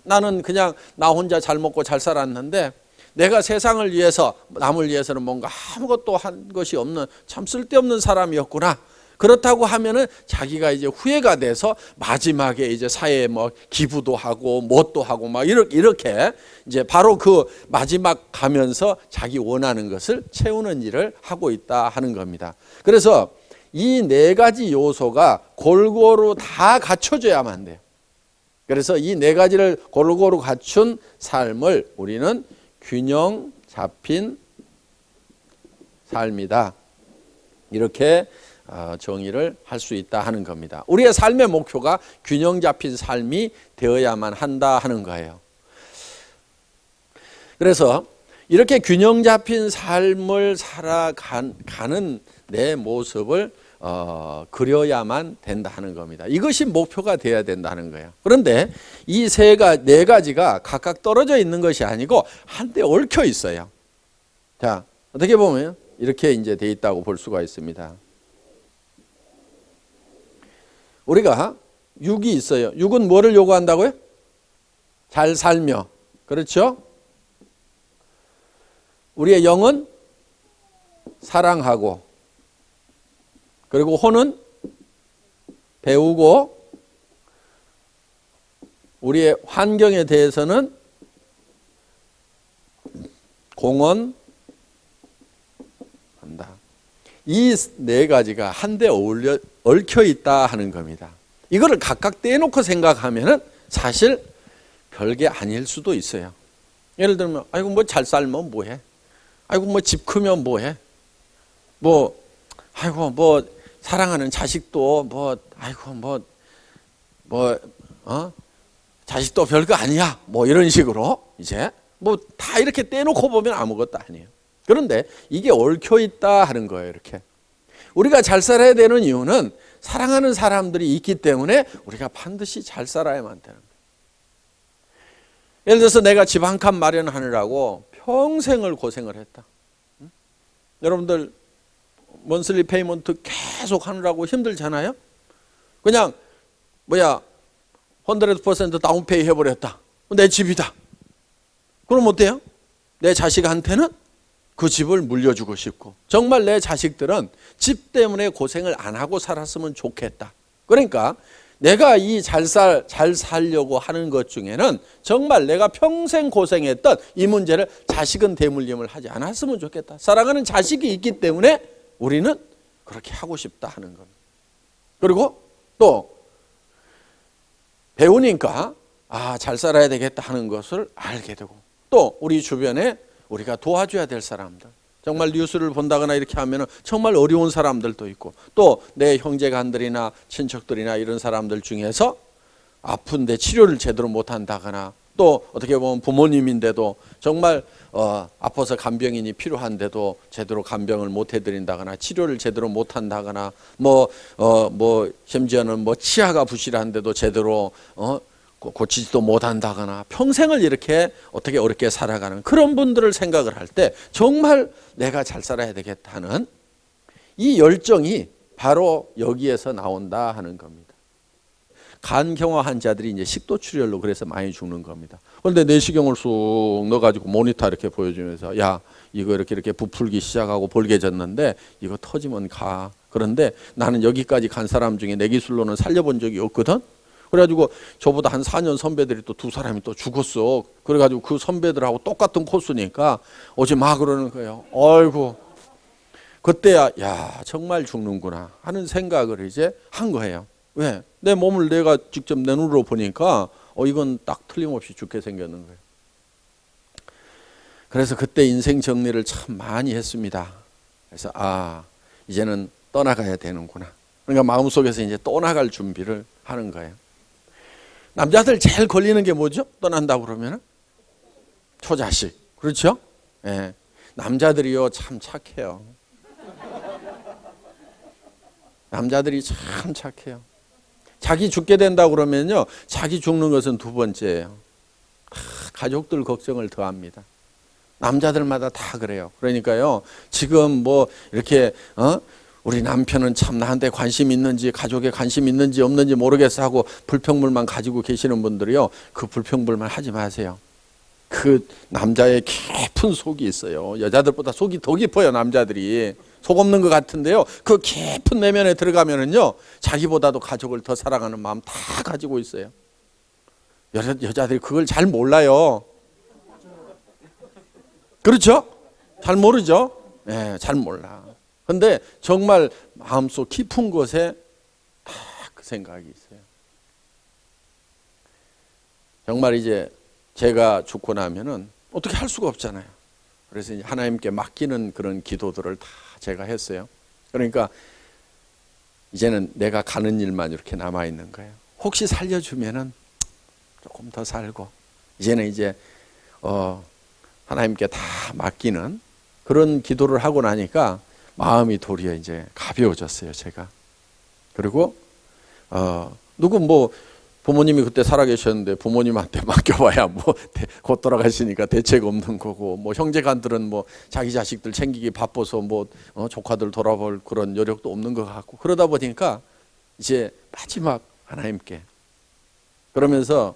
나는 그냥 나 혼자 잘 먹고 잘 살았는데 내가 세상을 위해서, 남을 위해서는 뭔가 아무것도 한 것이 없는 참 쓸데없는 사람이었구나. 그렇다고 하면은 자기가 이제 후회가 돼서 마지막에 이제 사회에 뭐 기부도 하고 뭣도 하고 막 이렇게 이제 바로 그 마지막 가면서 자기 원하는 것을 채우는 일을 하고 있다 하는 겁니다. 그래서 이 네 가지 요소가 골고루 다 갖춰져야만 돼요. 그래서 이 네 가지를 골고루 갖춘 삶을 우리는 균형 잡힌 삶이다. 이렇게 정의를 할 수 있다 하는 겁니다. 우리의 삶의 목표가 균형 잡힌 삶이 되어야만 한다 하는 거예요. 그래서 이렇게 균형 잡힌 삶을 살아가는 내 모습을 그려야만 된다 하는 겁니다. 이것이 목표가 되어야 된다는 거예요. 그런데 이 네 가지가 각각 떨어져 있는 것이 아니고 한데 얽혀 있어요. 자, 어떻게 보면 이렇게 이제 돼 있다고 볼 수가 있습니다. 우리가 육이 있어요. 육은 뭐를 요구한다고요? 잘 살며. 그렇죠? 우리의 영은 사랑하고, 그리고 혼은 배우고 우리의 환경에 대해서는 공헌한다. 이 네 가지가 한데 얽혀 있다 하는 겁니다. 이거를 각각 떼놓고 생각하면은 사실 별게 아닐 수도 있어요. 예를 들면, 아이고, 뭐 잘 살면 뭐해? 아이고, 뭐 집 크면 뭐해? 아이고, 뭐 사랑하는 자식도 아이고, 자식도 별거 아니야. 뭐 이런 식으로 이제 뭐 다 이렇게 떼놓고 보면 아무것도 아니에요. 그런데 이게 얽혀 있다 하는 거예요. 이렇게 우리가 잘 살아야 되는 이유는 사랑하는 사람들이 있기 때문에 우리가 반드시 잘 살아야만 되는 거예요. 예를 들어서 내가 집 한 칸 마련하느라고 평생을 고생을 했다. 여러분들 먼슬리 페이먼트 계속 하느라고 힘들잖아요. 그냥 100% 다운페이 해버렸다. 내 집이다. 그럼 어때요? 내 자식한테는 그 집을 물려주고 싶고, 정말 내 자식들은 집 때문에 고생을 안 하고 살았으면 좋겠다. 그러니까 내가 이 잘 살려고 하는 것 중에는 정말 내가 평생 고생했던 이 문제를 자식은 대물림을 하지 않았으면 좋겠다. 사랑하는 자식이 있기 때문에 우리는 그렇게 하고 싶다 하는 겁니다. 그리고 또 배우니까 잘 살아야 되겠다 하는 것을 알게 되고, 또 우리 주변에 우리가 도와줘야 될 사람들, 정말 뉴스를 본다거나 이렇게 하면 정말 어려운 사람들도 있고, 또 내 형제간들이나 친척들이나 이런 사람들 중에서 아픈데 치료를 제대로 못한다거나, 또 어떻게 보면 부모님인데도 정말 아파서 간병인이 필요한데도 제대로 간병을 못 해드린다거나 치료를 제대로 못한다거나, 심지어는 치아가 부실한데도 제대로 고치지도 못한다거나, 평생을 이렇게 어떻게 어렵게 살아가는 그런 분들을 생각을 할 때 정말 내가 잘 살아야 되겠다는 이 열정이 바로 여기에서 나온다 하는 겁니다. 간경화 환자들이 이제 식도출혈로 그래서 많이 죽는 겁니다. 그런데 내시경을 쑥 넣어가지고 모니터 이렇게 보여주면서, 야, 이거 이렇게 부풀기 시작하고 벌게졌는데 이거 터지면 가. 그런데 나는 여기까지 간 사람 중에 내 기술로는 살려본 적이 없거든. 그래가지고 저보다 한 4년 선배들이 또 두 사람이 또 죽었어. 그래가지고 그 선배들하고 똑같은 코스니까 어제 막 그러는 거예요. 아이고, 그때야, 야, 정말 죽는구나 하는 생각을 이제 한 거예요. 왜? 내 몸을 내가 직접 내 눈으로 보니까 이건 딱 틀림없이 죽게 생겼는 거예요. 그래서 그때 인생 정리를 참 많이 했습니다. 그래서 이제는 떠나가야 되는구나. 그러니까 마음속에서 이제 떠나갈 준비를 하는 거예요. 남자들 제일 걸리는 게 뭐죠? 떠난다고 그러면 초자식. 그렇죠? 예. 남자들이요 참 착해요. 남자들이 참 착해요. 자기 죽게 된다고 그러면요, 자기 죽는 것은 두 번째예요. 가족들 걱정을 더 합니다. 남자들마다 다 그래요. 그러니까요, 지금 이렇게 우리 남편은 참 나한테 관심 있는지, 가족에 관심 있는지 없는지 모르겠어 하고 불평불만 가지고 계시는 분들이요, 그 불평불만 하지 마세요. 그 남자의 깊은 속이 있어요. 여자들보다 속이 더 깊어요. 남자들이 속 없는 것 같은데요, 그 깊은 내면에 들어가면은요, 자기보다도 가족을 더 사랑하는 마음 다 가지고 있어요. 여자들이 그걸 잘 몰라요. 그렇죠? 잘 모르죠? 네, 잘 몰라. 근데 정말 마음속 깊은 곳에 다 그 생각이 있어요. 정말 이제 제가 죽고 나면은 어떻게 할 수가 없잖아요. 그래서 이제 하나님께 맡기는 그런 기도들을 다 제가 했어요. 그러니까 이제는 내가 가는 일만 이렇게 남아 있는 거예요. 혹시 살려주면은 조금 더 살고, 이제는 이제 하나님께 다 맡기는 그런 기도를 하고 나니까 마음이 도리어 이제 가벼워졌어요, 제가. 그리고 누구 부모님이 그때 살아계셨는데 부모님한테 맡겨봐야 곧 돌아가시니까 대책 없는 거고, 형제간들은 자기 자식들 챙기기 바빠서 조카들 돌아볼 그런 여력도 없는 것 같고, 그러다 보니까 이제 마지막 하나님께, 그러면서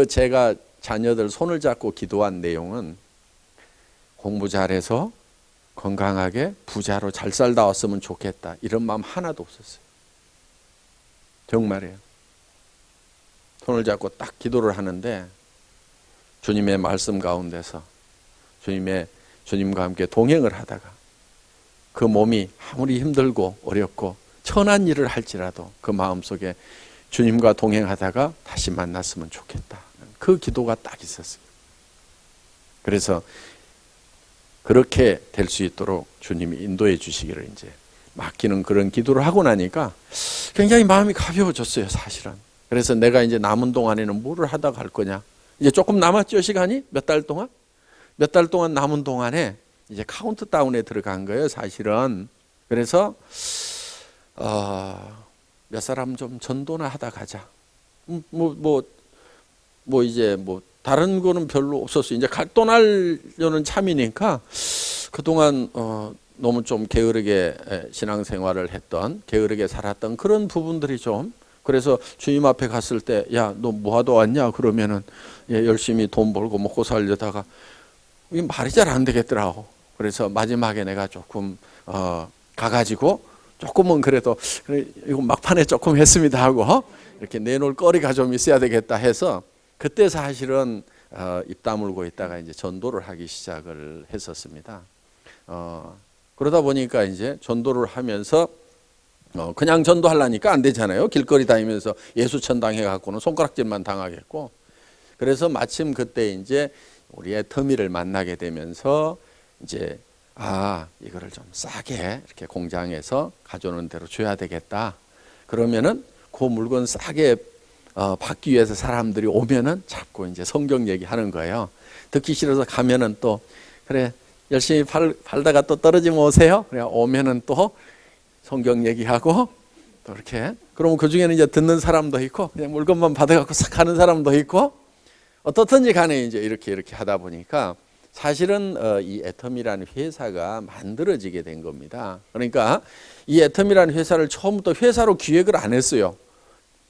제가 자녀들 손을 잡고 기도한 내용은 공부 잘해서 건강하게 부자로 잘 살다 왔으면 좋겠다, 이런 마음 하나도 없었어요. 정말이에요. 손을 잡고 딱 기도를 하는데 주님의 말씀 가운데서 주님과 함께 동행을 하다가 그 몸이 아무리 힘들고 어렵고 천한 일을 할지라도 그 마음속에 주님과 동행하다가 다시 만났으면 좋겠다. 그 기도가 딱 있었어요. 그래서 그렇게 될 수 있도록 주님이 인도해 주시기를 이제 맡기는 그런 기도를 하고 나니까 굉장히 마음이 가벼워졌어요, 사실은. 그래서 내가 이제 남은 동안에는 뭐를 하다 갈 거냐. 이제 조금 남았죠, 시간이? 몇 달 동안? 몇 달 동안 남은 동안에 이제 카운트다운에 들어간 거예요, 사실은. 그래서 몇 사람 좀 전도나 하다 가자. 이제 다른 거는 별로 없었어요. 이제 떠나려는 참이니까 그동안 너무 좀 게으르게 신앙생활을 했던, 게으르게 살았던 그런 부분들이 좀, 그래서 주님 앞에 갔을 때, 야, 너 뭐하러 왔냐? 그러면은, 열심히 돈 벌고 먹고 살려다가, 이게 말이 잘 안 되겠더라고. 그래서 마지막에 내가 조금, 가가지고, 조금은 그래도, 그래, 이거 막판에 조금 했습니다 하고, 이렇게 내놓을 거리가 좀 있어야 되겠다 해서, 그때 사실은, 입 다물고 있다가 이제 전도를 하기 시작을 했었습니다. 그러다 보니까 이제 전도를 하면서 그냥 전도하려니까 안 되잖아요. 길거리 다니면서 예수천 당해갖고는 손가락질만 당하겠고. 그래서 마침 그때 이제 우리 애터미를 만나게 되면서 이제 이거를 좀 싸게 이렇게 공장에서 가져오는 대로 줘야 되겠다. 그러면은 그 물건 싸게 받기 위해서 사람들이 오면은 자꾸 이제 성경 얘기하는 거예요. 듣기 싫어서 가면은 또 그래 열심히 팔다가 또 떨어지면 오세요. 그래 오면은 또 성경 얘기하고 또 이렇게. 그러면 그 중에는 이제 듣는 사람도 있고 그냥 물건만 받아갖고 싹 가는 사람도 있고 어떻든지 간에 이제 이렇게 하다 보니까 사실은 이 애텀이라는 회사가 만들어지게 된 겁니다. 그러니까 이 애텀이라는 회사를 처음부터 회사로 기획을 안 했어요.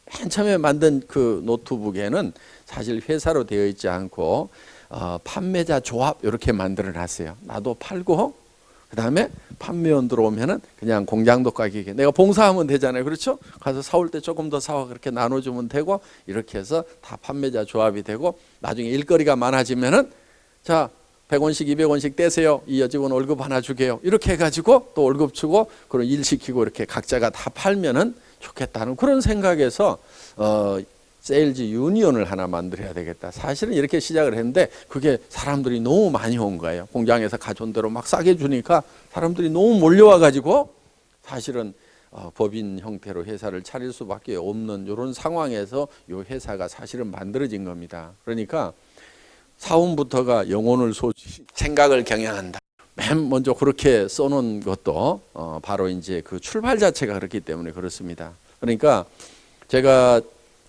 맨 처음에 만든 그 노트북에는 사실 회사로 되어 있지 않고 판매자 조합 이렇게 만들어 놨어요. 나도 팔고 그다음에 판매원 들어오면은 그냥 공장도 가격에 내가 봉사하면 되잖아요. 그렇죠? 가서 사올 때 조금 더 사와 그렇게 나눠주면 되고 이렇게 해서 다 판매자 조합이 되고 나중에 일거리가 많아지면은 자 100원씩 200원씩 떼세요. 이 여직원 월급 하나 주게요. 이렇게 해가지고 또 월급 주고 그럼 일 시키고 이렇게 각자가 다 팔면은 좋겠다는 그런 생각에서 세일즈 유니온을 하나 만들어야 되겠다. 사실은 이렇게 시작을 했는데 그게 사람들이 너무 많이 온 거예요. 공장에서 가져온 대로 막 싸게 주니까 사람들이 너무 몰려와 가지고 사실은 법인 형태로 회사를 차릴 수밖에 없는 이런 상황에서 이 회사가 사실은 만들어진 겁니다. 그러니까 사원부터가 영혼을 소지 생각을 경영한다. 맨 먼저 그렇게 써놓은 것도 바로 이제 그 출발 자체가 그렇기 때문에 그렇습니다. 그러니까 제가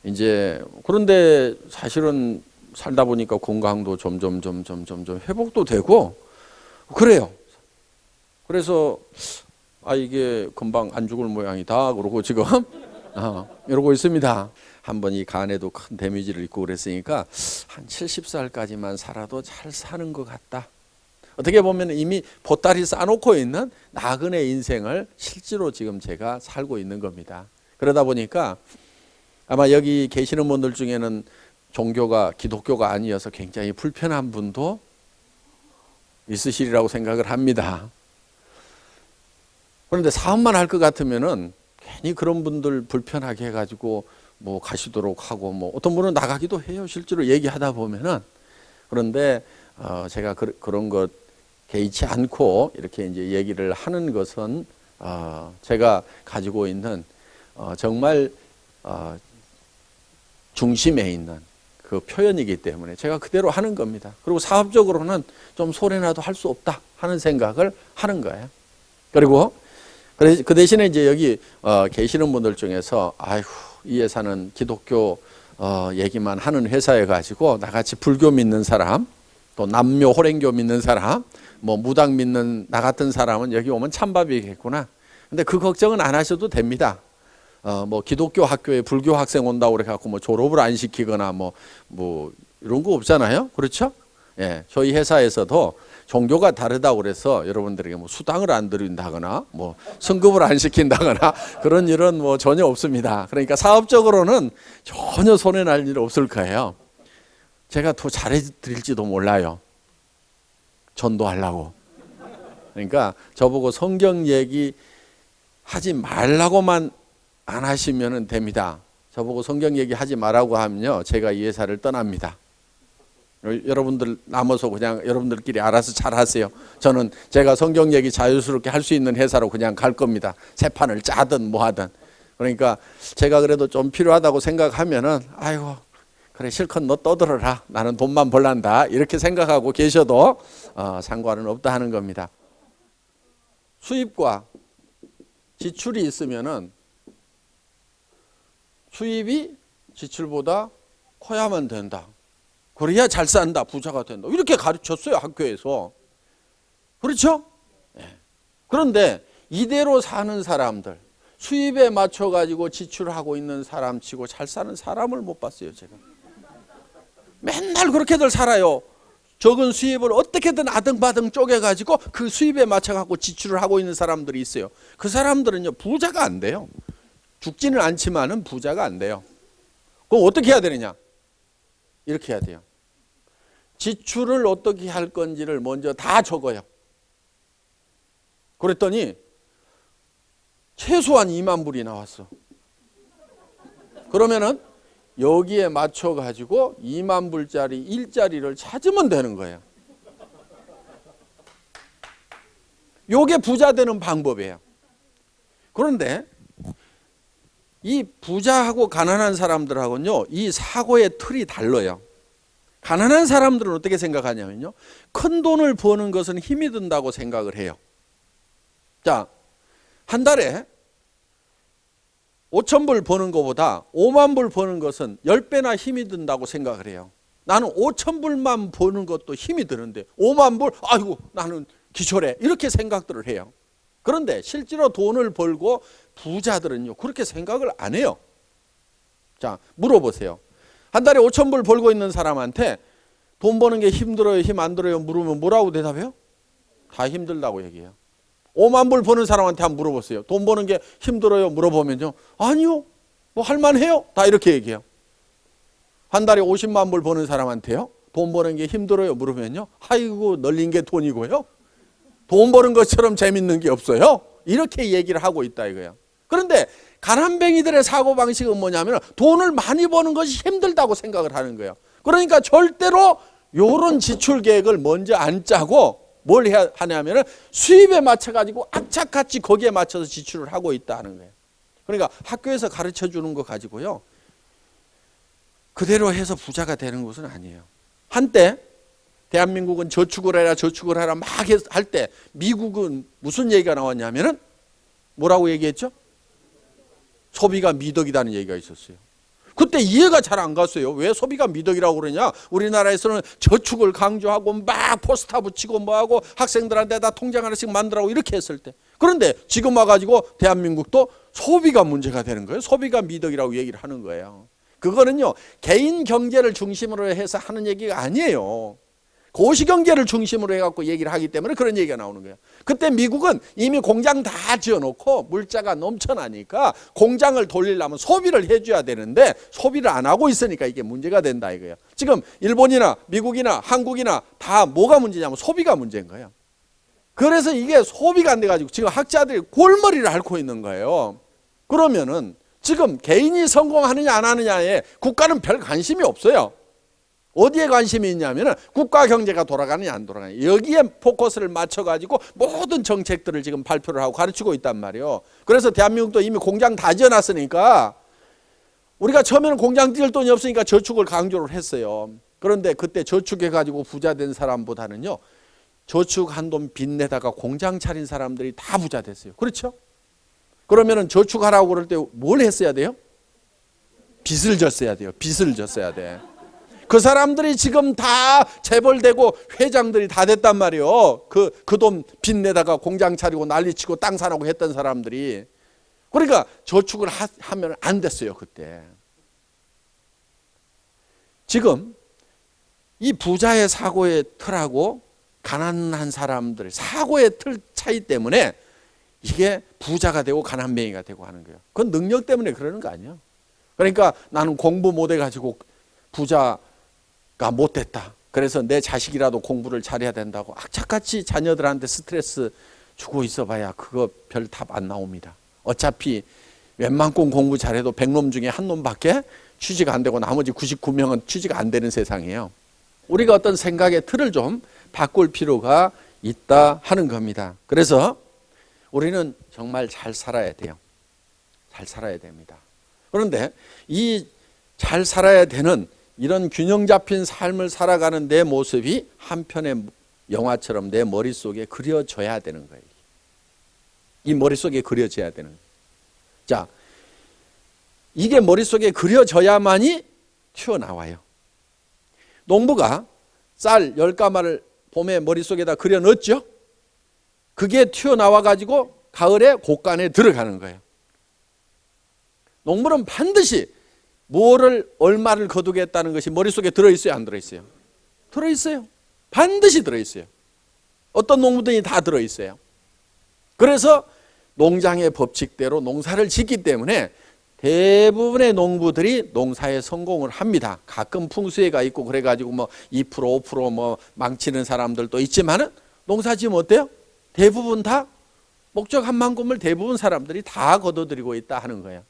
이제 그런데 사실은 살다 보니까 건강도 점점 회복도 되고 그래요. 그래서 이게 금방 안 죽을 모양이다 그러고 지금 이러고 있습니다. 한번 이 간에도 큰 데미지를 입고 그랬으니까 한 70살까지만 살아도 잘 사는 것 같다. 어떻게 보면 이미 보따리 싸놓고 있는 나그네 인생을 실제로 지금 제가 살고 있는 겁니다. 그러다 보니까 아마 여기 계시는 분들 중에는 종교가 기독교가 아니어서 굉장히 불편한 분도 있으시리라고 생각을 합니다. 그런데 사업만 할 것 같으면은 괜히 그런 분들 불편하게 해가지고 뭐 가시도록 하고 뭐 어떤 분은 나가기도 해요. 실제로 얘기하다 보면은. 그런데 제가 그런 것 개의치 않고 이렇게 이제 얘기를 하는 것은 제가 가지고 있는 정말 중심에 있는 그 표현이기 때문에 제가 그대로 하는 겁니다. 그리고 사업적으로는 좀 소리나도 할 수 없다 하는 생각을 하는 거예요. 그리고 그 대신에 이제 여기 계시는 분들 중에서 이 회사는 기독교 얘기만 하는 회사여 가지고 나같이 불교 믿는 사람 또 남묘 호랭교 믿는 사람 뭐 무당 믿는 나 같은 사람은 여기 오면 찬밥이겠구나. 근데 그 걱정은 안 하셔도 됩니다. 뭐 기독교 학교에 불교 학생 온다고 그래 갖고 뭐 졸업을 안 시키거나 뭐 이런 거 없잖아요. 그렇죠? 예. 저희 회사에서도 종교가 다르다고 그래서 여러분들에게 뭐 수당을 안 드린다거나 뭐 성급을 안 시킨다거나 그런 일은 뭐 전혀 없습니다. 그러니까 사업적으로는 전혀 손해 날 일 없을 거예요. 제가 더 잘해 드릴지도 몰라요. 전도하려고. 그러니까 저보고 성경 얘기 하지 말라고만 안 하시면 됩니다. 저보고 성경 얘기 하지 말라고 하면요, 제가 이 회사를 떠납니다. 여러분들 남아서 그냥 여러분들끼리 알아서 잘 하세요. 저는 제가 성경 얘기 자유스럽게 할 수 있는 회사로 그냥 갈 겁니다. 새 판을 짜든 뭐 하든. 그러니까 제가 그래도 좀 필요하다고 생각하면은 아이고 그래 실컷 너 떠들어라. 나는 돈만 벌란다. 이렇게 생각하고 계셔도 상관은 없다 하는 겁니다. 수입과 지출이 있으면은 수입이 지출보다 커야만 된다. 그래야 잘 산다, 부자가 된다. 이렇게 가르쳤어요, 학교에서. 그렇죠? 네. 그런데 이대로 사는 사람들, 수입에 맞춰가지고 지출하고 있는 사람 치고 잘 사는 사람을 못 봤어요, 제가. 맨날 그렇게들 살아요. 적은 수입을 어떻게든 아등바등 쪼개가지고 그 수입에 맞춰갖고 지출을 하고 있는 사람들이 있어요. 그 사람들은요, 부자가 안 돼요. 죽지는 않지만은 부자가 안 돼요. 그럼 어떻게 해야 되느냐? 이렇게 해야 돼요. 지출을 어떻게 할 건지를 먼저 다 적어요. 그랬더니 최소한 2만 불이 나왔어. 그러면은 여기에 맞춰가지고 2만 불짜리 일자리를 찾으면 되는 거예요. 요게 부자 되는 방법이에요. 그런데 이 부자하고 가난한 사람들하고는요, 이 사고의 틀이 달라요. 가난한 사람들은 어떻게 생각하냐면요, 큰 돈을 버는 것은 힘이 든다고 생각을 해요. 자, 한 달에 5천 불 버는 것보다 5만 불 버는 것은 10배나 힘이 든다고 생각을 해요. 나는 5천 불만 버는 것도 힘이 드는데 5만 불, 아이고 나는 기절해, 이렇게 생각들을 해요. 그런데 실제로 돈을 벌고 부자들은요, 그렇게 생각을 안 해요. 자, 물어보세요. 한 달에 5천 불 벌고 있는 사람한테 돈 버는 게 힘들어요, 힘 안 들어요 물으면 뭐라고 대답해요? 다 힘들다고 얘기해요. 5만 불 버는 사람한테 한번 물어보세요. 돈 버는 게 힘들어요 물어보면요, 아니요, 뭐 할만해요, 다 이렇게 얘기해요. 한 달에 50만 불 버는 사람한테요, 돈 버는 게 힘들어요 물으면요, 아이고 널린 게 돈이고요, 돈 버는 것처럼 재밌는 게 없어요, 이렇게 얘기를 하고 있다 이거예요. 그런데 가난뱅이들의 사고방식은 뭐냐면 돈을 많이 버는 것이 힘들다고 생각을 하는 거예요. 그러니까 절대로 이런 지출 계획을 먼저 안 짜고 뭘 해야 하냐면 수입에 맞춰가지고 악착같이 거기에 맞춰서 지출을 하고 있다는 거예요. 그러니까 학교에서 가르쳐 주는 거 가지고요, 그대로 해서 부자가 되는 것은 아니에요. 한때 대한민국은 저축을 해라 막 할 때 미국은 무슨 얘기가 나왔냐면은 뭐라고 얘기했죠? 소비가 미덕이라는 얘기가 있었어요. 그때 이해가 잘 안 갔어요. 왜 소비가 미덕이라고 그러냐? 우리나라에서는 저축을 강조하고 막 포스터 붙이고 뭐하고 학생들한테 다 통장 하나씩 만들라고 이렇게 했을 때. 그런데 지금 와가지고 대한민국도 소비가 문제가 되는 거예요. 소비가 미덕이라고 얘기를 하는 거예요. 그거는요, 개인 경제를 중심으로 해서 하는 얘기가 아니에요. 고시경제를 중심으로 해갖고 얘기를 하기 때문에 그런 얘기가 나오는 거예요. 그때 미국은 이미 공장 다 지어놓고 물자가 넘쳐나니까 공장을 돌리려면 소비를 해줘야 되는데 소비를 안 하고 있으니까 이게 문제가 된다 이거예요. 지금 일본이나 미국이나 한국이나 다 뭐가 문제냐면 소비가 문제인 거예요. 그래서 이게 소비가 안 돼가지고 지금 학자들이 골머리를 앓고 있는 거예요. 그러면은 지금 개인이 성공하느냐 안 하느냐에 국가는 별 관심이 없어요. 어디에 관심이 있냐면 국가 경제가 돌아가느냐 안 돌아가느냐, 여기에 포커스를 맞춰가지고 모든 정책들을 지금 발표를 하고 가르치고 있단 말이에요. 그래서 대한민국도 이미 공장 다 지어놨으니까 우리가 처음에는 공장 띄울 돈이 없으니까 저축을 강조를 했어요. 그런데 그때 저축해가지고 부자 된 사람보다는요, 저축한 돈 빚내다가 공장 차린 사람들이 다 부자 됐어요. 그렇죠? 그러면은 저축하라고 그럴 때 뭘 했어야 돼요? 빚을 졌어야 돼요. 빚을 졌어야 돼. 그 사람들이 지금 다 재벌되고 회장들이 다 됐단 말이에요. 그 돈 빚내다가 공장 차리고 난리치고 땅 사라고 했던 사람들이. 그러니까 저축을 하면 안 됐어요, 그때. 지금 이 부자의 사고의 틀하고 가난한 사람들 사고의 틀 차이 때문에 이게 부자가 되고 가난뱅이가 되고 하는 거예요. 그건 능력 때문에 그러는 거 아니에요. 그러니까 나는 공부 못해가지고 부자가 못됐다. 그래서 내 자식이라도 공부를 잘해야 된다고 악착같이 자녀들한테 스트레스 주고 있어봐야 그거 별 답 안 나옵니다. 어차피 웬만큼 공부 잘해도 100놈 중에 한 놈밖에 취직 안 되고 나머지 99명은 취직 안 되는 세상이에요. 우리가 어떤 생각의 틀을 좀 바꿀 필요가 있다 하는 겁니다. 그래서 우리는 정말 잘 살아야 돼요. 잘 살아야 됩니다. 그런데 이 잘 살아야 되는 이런 균형 잡힌 삶을 살아가는 내 모습이 한편의 영화처럼 내 머릿속에 그려져야 되는 거예요. 이 머릿속에 그려져야 되는 거예요. 자, 이게 머릿속에 그려져야만이 튀어나와요. 농부가 쌀 10가마를 봄에 머릿속에다 그려 넣었죠. 그게 튀어나와 가지고 가을에 곡간에 들어가는 거예요. 농부는 반드시 뭐를 얼마를 거두겠다는 것이 머릿속에 들어있어요, 안 들어있어요? 들어있어요. 반드시 들어있어요. 어떤 농부들이 다 들어있어요. 그래서 농장의 법칙대로 농사를 짓기 때문에 대부분의 농부들이 농사에 성공을 합니다. 가끔 풍수해가 있고 그래가지고 뭐 2%, 5% 뭐 망치는 사람들도 있지만은 농사 지으면 어때요? 대부분 다 목적한 만큼을 대부분 사람들이 다 거둬들이고 있다 하는 거예요.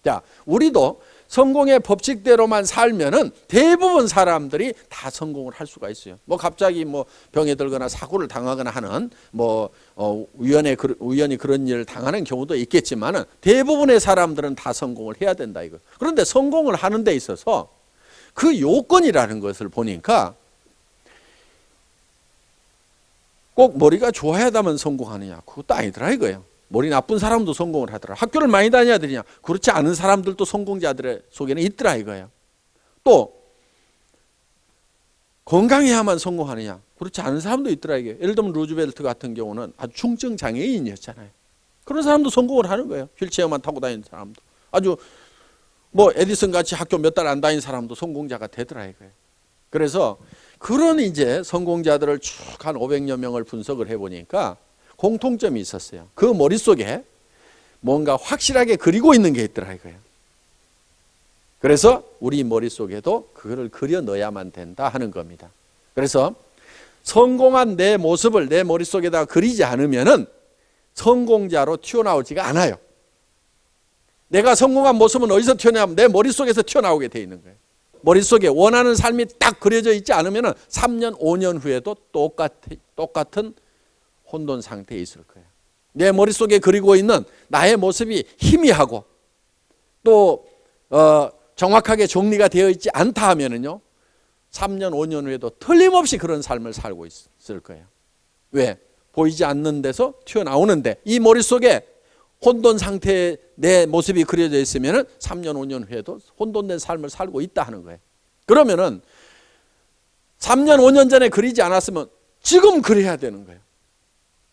자, 우리도 성공의 법칙대로만 살면은 대부분 사람들이 다 성공을 할 수가 있어요. 뭐 갑자기 뭐 병에 들거나 사고를 당하거나 하는 뭐 우연히 그런 일을 당하는 경우도 있겠지만은 대부분의 사람들은 다 성공을 해야 된다 이거. 그런데 성공을 하는 데 있어서 그 요건이라는 것을 보니까 꼭 머리가 좋아야만 성공하느냐 그것도 아니더라 이거예요. 머리 나쁜 사람도 성공을 하더라. 학교를 많이 다녀야 되냐? 그렇지 않은 사람들도 성공자들의 속에는 있더라 이거예요. 또 건강해야만 성공하느냐? 그렇지 않은 사람도 있더라 이게. 예를 들면 루즈벨트 같은 경우는 아주 중증 장애인이었잖아요. 그런 사람도 성공을 하는 거예요. 휠체어만 타고 다니는 사람도. 아주 뭐 에디슨 같이 학교 몇 달 안 다닌 사람도 성공자가 되더라 이거예요. 그래서 그런 이제 성공자들을 쭉 한 500여 명을 분석을 해보니까 공통점이 있었어요. 그 머릿속에 뭔가 확실하게 그리고 있는 게 있더라 이거예요. 그래서 우리 머릿속에도 그거를 그려 넣어야만 된다 하는 겁니다. 그래서 성공한 내 모습을 내 머릿속에다 그리지 않으면은 성공자로 튀어나오지가 않아요. 내가 성공한 모습은 어디서 튀어나오면 내 머릿속에서 튀어나오게 돼 있는 거예요. 머릿속에 원하는 삶이 딱 그려져 있지 않으면은 3년, 5년 후에도 똑같은 혼돈 상태에 있을 거예요. 내 머릿속에 그리고 있는 나의 모습이 희미하고 또 정확하게 정리가 되어 있지 않다 하면은요 3년 5년 후에도 틀림없이 그런 삶을 살고 있을 거예요. 왜? 보이지 않는 데서 튀어나오는데 이 머릿속에 혼돈 상태에 내 모습이 그려져 있으면은 3년 5년 후에도 혼돈된 삶을 살고 있다 하는 거예요. 그러면은 3년 5년 전에 그리지 않았으면 지금 그려야 되는 거예요.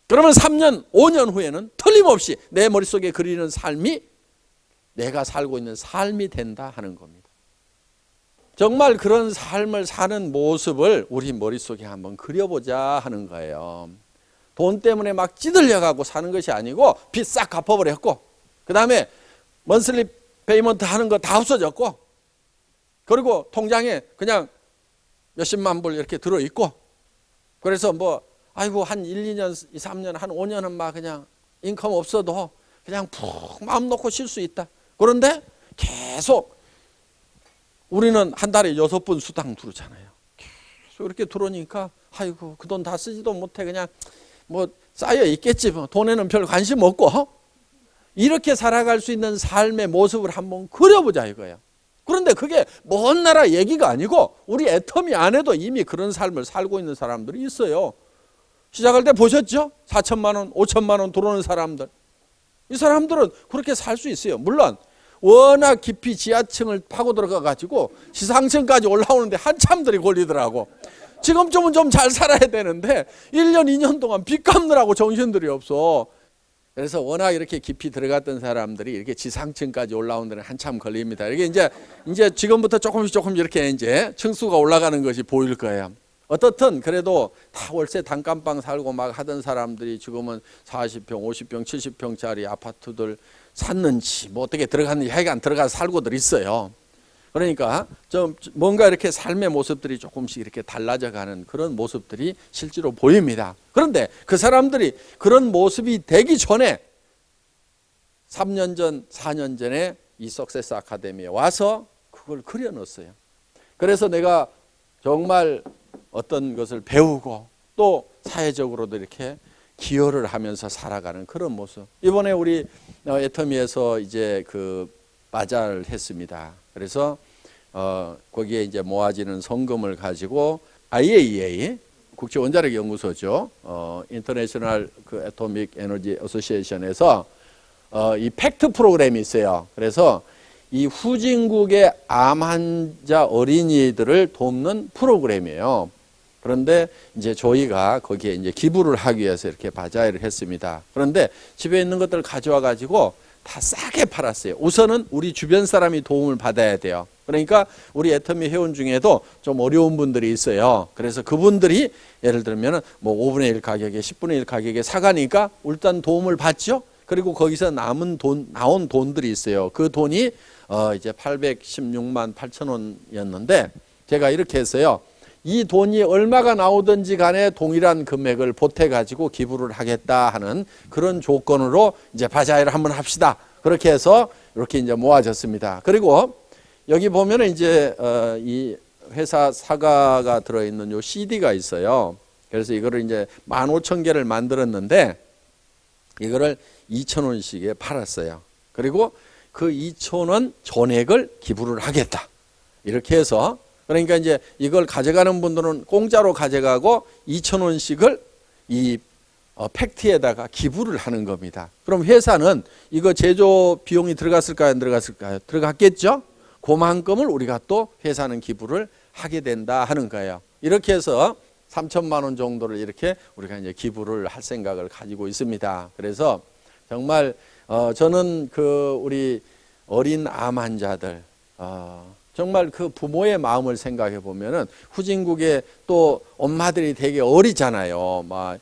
그러면 3년, 5년 후에는 틀림없이 내 머릿속에 그리는 삶이 내가 살고 있는 삶이 된다 하는 겁니다. 정말 그런 삶을 사는 모습을 우리 머릿속에 한번 그려보자 하는 거예요. 돈 때문에 막 찌들려가고 사는 것이 아니고 빚 싹 갚아버렸고 그 다음에 먼슬리 페이먼트 하는 거 다 없어졌고 그리고 통장에 그냥 몇십만 불 이렇게 들어있고 그래서 뭐 아이고 한 1, 2년, 2, 3년, 한 5년은 막 그냥 인컴 없어도 그냥 푹 마음 놓고 쉴 수 있다. 그런데 계속 우리는 한 달에 6번 수당 들어오잖아요. 계속 이렇게 들어오니까 아이고 그 돈 다 쓰지도 못해 그냥 뭐 쌓여 있겠지 뭐 돈에는 별 관심 없고 이렇게 살아갈 수 있는 삶의 모습을 한번 그려보자 이거예요. 그런데 그게 먼 나라 얘기가 아니고 우리 애터미 안에도 이미 그런 삶을 살고 있는 사람들이 있어요. 시작할 때 보셨죠? 4천만 원, 5천만 원 들어오는 사람들. 이 사람들은 그렇게 살 수 있어요. 물론 워낙 깊이 지하층을 파고 들어가 가지고 지상층까지 올라오는데 한참들이 걸리더라고. 지금쯤은 좀 잘 살아야 되는데 1년, 2년 동안 빚 갚느라고 정신들이 없어. 그래서 워낙 이렇게 깊이 들어갔던 사람들이 이렇게 지상층까지 올라오는 데는 한참 걸립니다. 이게 이제 지금부터 조금씩 이렇게 이제 층수가 올라가는 것이 보일 거예요. 어떻든 그래도 다 월세 단칸방 살고 막 하던 사람들이 지금은 40평, 50평, 70평짜리 아파트들 샀는지 뭐 어떻게 들어갔는지 하여간 들어가서 살고들 있어요. 그러니까 좀 뭔가 이렇게 삶의 모습들이 조금씩 이렇게 달라져 가는 그런 모습들이 실제로 보입니다. 그런데 그 사람들이 그런 모습이 되기 전에 3년 전, 4년 전에 이 석세스 아카데미에 와서 그걸 그려놨어요. 그래서 내가 정말 어떤 것을 배우고 또 사회적으로도 이렇게 기여를 하면서 살아가는 그런 모습. 이번에 우리 애터미에서 이제 그 바자를 했습니다. 그래서 거기에 이제 모아지는 성금을 가지고 IAEA 국제 원자력 연구소죠. 인터내셔널 그 애토믹 에너지 어소시에이션에서 이 팩트 프로그램이 있어요. 그래서 이 후진국의 암 환자 어린이들을 돕는 프로그램이에요. 그런데 이제 저희가 거기에 이제 기부를 하기 위해서 이렇게 바자회를 했습니다. 그런데 집에 있는 것들을 가져와 가지고 다 싸게 팔았어요. 우선은 우리 주변 사람이 도움을 받아야 돼요. 그러니까 우리 애터미 회원 중에도 좀 어려운 분들이 있어요. 그래서 그분들이 예를 들면 뭐 5분의 1 가격에 10분의 1 가격에 사가니까 일단 도움을 받죠. 그리고 거기서 나온 돈들이 있어요. 그 돈이 이제 816만 8천 원이었는데 제가 이렇게 했어요. 이 돈이 얼마가 나오든지 간에 동일한 금액을 보태 가지고 기부를 하겠다 하는 그런 조건으로 이제 바자회를 한번 합시다. 그렇게 해서 이렇게 이제 모아졌습니다. 그리고 여기 보면은 이제 이 회사 사과가 들어있는 요 CD가 있어요. 그래서 이거를 이제 15,000개를 만들었는데 이거를 2,000원씩에 팔았어요. 그리고 그 2,000원 전액을 기부를 하겠다. 이렇게 해서 그러니까 이제 이걸 가져가는 분들은 공짜로 가져가고 2,000원씩을 이 팩트에다가 기부를 하는 겁니다. 그럼 회사는 이거 제조 비용이 들어갔을까요? 안 들어갔을까요? 들어갔겠죠? 그만큼을 우리가 또 회사는 기부를 하게 된다 하는 거예요. 이렇게 해서 3천만 원 정도를 이렇게 우리가 이제 기부를 할 생각을 가지고 있습니다. 그래서 정말 저는 그 우리 어린 암 환자들 정말 그 부모의 마음을 생각해 보면은 후진국에 또 엄마들이 되게 어리잖아요. 막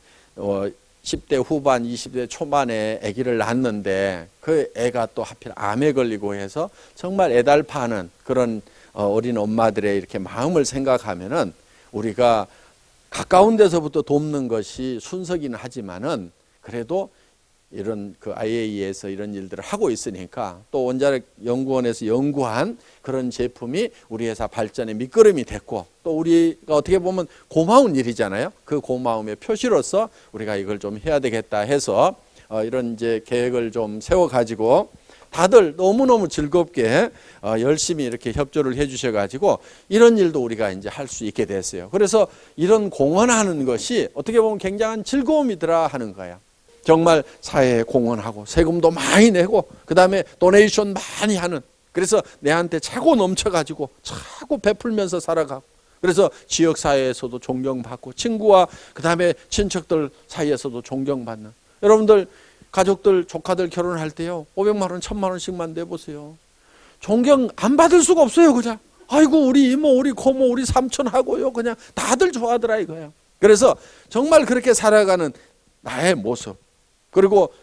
10대 후반, 20대 초반에 아기를 낳았는데 그 애가 또 하필 암에 걸리고 해서 정말 애달파는 그런 어린 엄마들의 이렇게 마음을 생각하면은 우리가 가까운 데서부터 돕는 것이 순서기는 하지만은 그래도 이런 그 IAEA에서 이런 일들을 하고 있으니까 또 원자력 연구원에서 연구한 그런 제품이 우리 회사 발전의 밑거름이 됐고 또 우리가 어떻게 보면 고마운 일이잖아요. 그 고마움의 표시로서 우리가 이걸 좀 해야 되겠다 해서 이런 이제 계획을 좀 세워 가지고 다들 너무너무 즐겁게 열심히 이렇게 협조를 해 주셔 가지고 이런 일도 우리가 이제 할 수 있게 됐어요. 그래서 이런 공헌하는 것이 어떻게 보면 굉장한 즐거움이더라 하는 거예요. 정말 사회에 공헌하고 세금도 많이 내고 그다음에 도네이션 많이 하는 그래서 내한테 차고 넘쳐가지고 차고 베풀면서 살아가고 그래서 지역사회에서도 존경받고 친구와 그다음에 친척들 사이에서도 존경받는 여러분들 가족들 조카들 결혼할 때요 500만 원 1,000만 원씩만 내보세요. 존경 안 받을 수가 없어요. 그냥 아이고 우리 이모 우리 고모 우리 삼촌 하고요 그냥 다들 좋아하더라 이거예요. 그래서 정말 그렇게 살아가는 나의 모습 그리고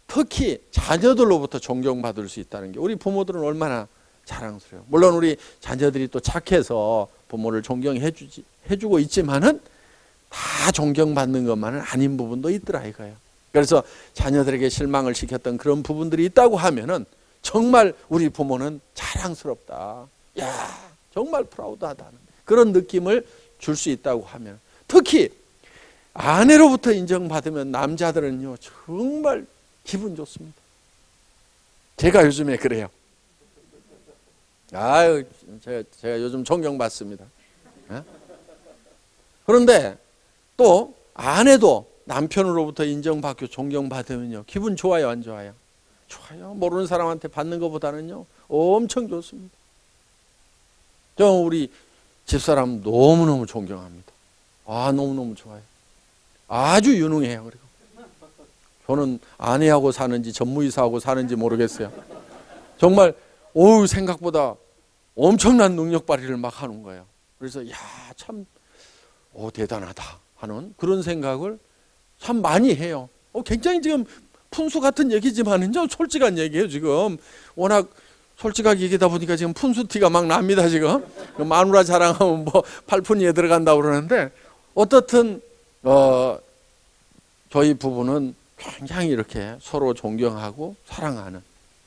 특히 자녀들로부터 존경받을 수 있다는 게 우리 부모들은 얼마나 자랑스러워요. 물론 우리 자녀들이 또 착해서 부모를 존경해주고 있지만은 다 존경받는 것만은 아닌 부분도 있더라 이거예요. 그래서 자녀들에게 실망을 시켰던 그런 부분들이 있다고 하면은 정말 우리 부모는 자랑스럽다. 야 정말 프라우드하다는 그런 느낌을 줄 수 있다고 하면 특히 아내로부터 인정받으면 남자들은요 정말 기분 좋습니다. 제가 요즘에 그래요. 아유 제가 요즘 존경받습니다. 그런데 또 아내도 남편으로부터 인정받고 존경받으면요 기분 좋아요 안 좋아요? 좋아요. 모르는 사람한테 받는 것보다는요 엄청 좋습니다. 저 우리 집사람 너무너무 존경합니다. 너무너무 좋아요. 아주 유능해요. 그리고 저는 아내하고 사는지 전무이사하고 사는지 모르겠어요. 정말 생각보다 엄청난 능력 발휘를 막 하는 거예요. 그래서 참 대단하다 하는 그런 생각을 참 많이 해요. 굉장히 지금 푼수 같은 얘기지만은요, 솔직한 얘기예요. 지금 워낙 솔직하게 얘기하다 보니까 지금 푼수 티가 막 납니다. 지금 마누라 자랑하면 뭐 팔푼이에 들어간다고 그러는데, 어떻든 저희 부부는 굉장히 이렇게 서로 존경하고 사랑하는,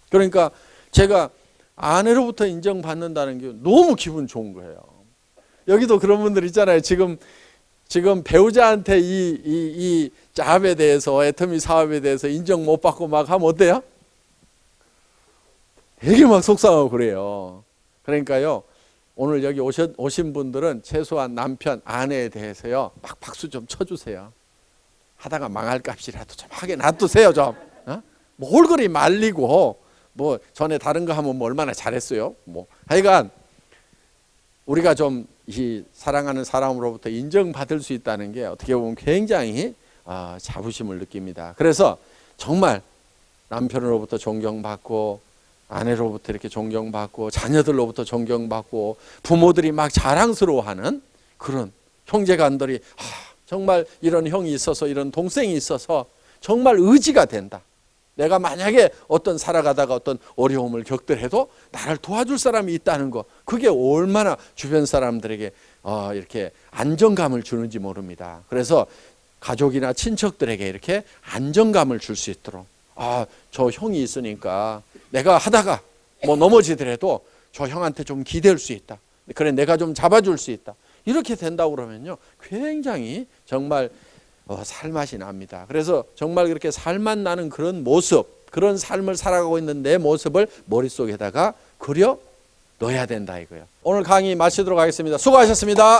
그러니까 제가 아내로부터 인정받는다는 게 너무 기분 좋은 거예요. 여기도 그런 분들 있잖아요. 지금 배우자한테 이 잡에 대해서, 애터미 사업에 대해서 인정 못 받고 막 하면 어때요? 되게 막 속상하고 그래요. 그러니까요, 오늘 여기 오신 분들은 최소한 남편, 아내에 대해서요, 막 박수 좀 쳐주세요. 하다가 망할 값이라도 좀 하게 놔두세요. 좀 뭐 홀거리 말리고 뭐 전에 다른 거 하면 뭐 얼마나 잘했어요. 뭐 하여간 우리가 좀 이 사랑하는 사람으로부터 인정받을 수 있다는 게 어떻게 보면 굉장히 자부심을 느낍니다. 그래서 정말 남편으로부터 존경받고, 아내로부터 이렇게 존경받고, 자녀들로부터 존경받고, 부모들이 막 자랑스러워하는 그런 형제간들이, 정말 이런 형이 있어서, 이런 동생이 있어서 정말 의지가 된다. 내가 만약에 어떤 살아가다가 어떤 어려움을 겪더라도 나를 도와줄 사람이 있다는 거, 그게 얼마나 주변 사람들에게 이렇게 안정감을 주는지 모릅니다. 그래서 가족이나 친척들에게 이렇게 안정감을 줄 수 있도록, 저 형이 있으니까 내가 하다가 뭐 넘어지더라도 저 형한테 좀 기댈 수 있다. 그래, 내가 좀 잡아줄 수 있다. 이렇게 된다고 그러면요, 굉장히 정말 살맛이 납니다. 그래서 정말 그렇게 살맛 나는 그런 모습, 그런 삶을 살아가고 있는 내 모습을 머릿속에다가 그려 넣어야 된다 이거예요. 오늘 강의 마치도록 하겠습니다. 수고하셨습니다.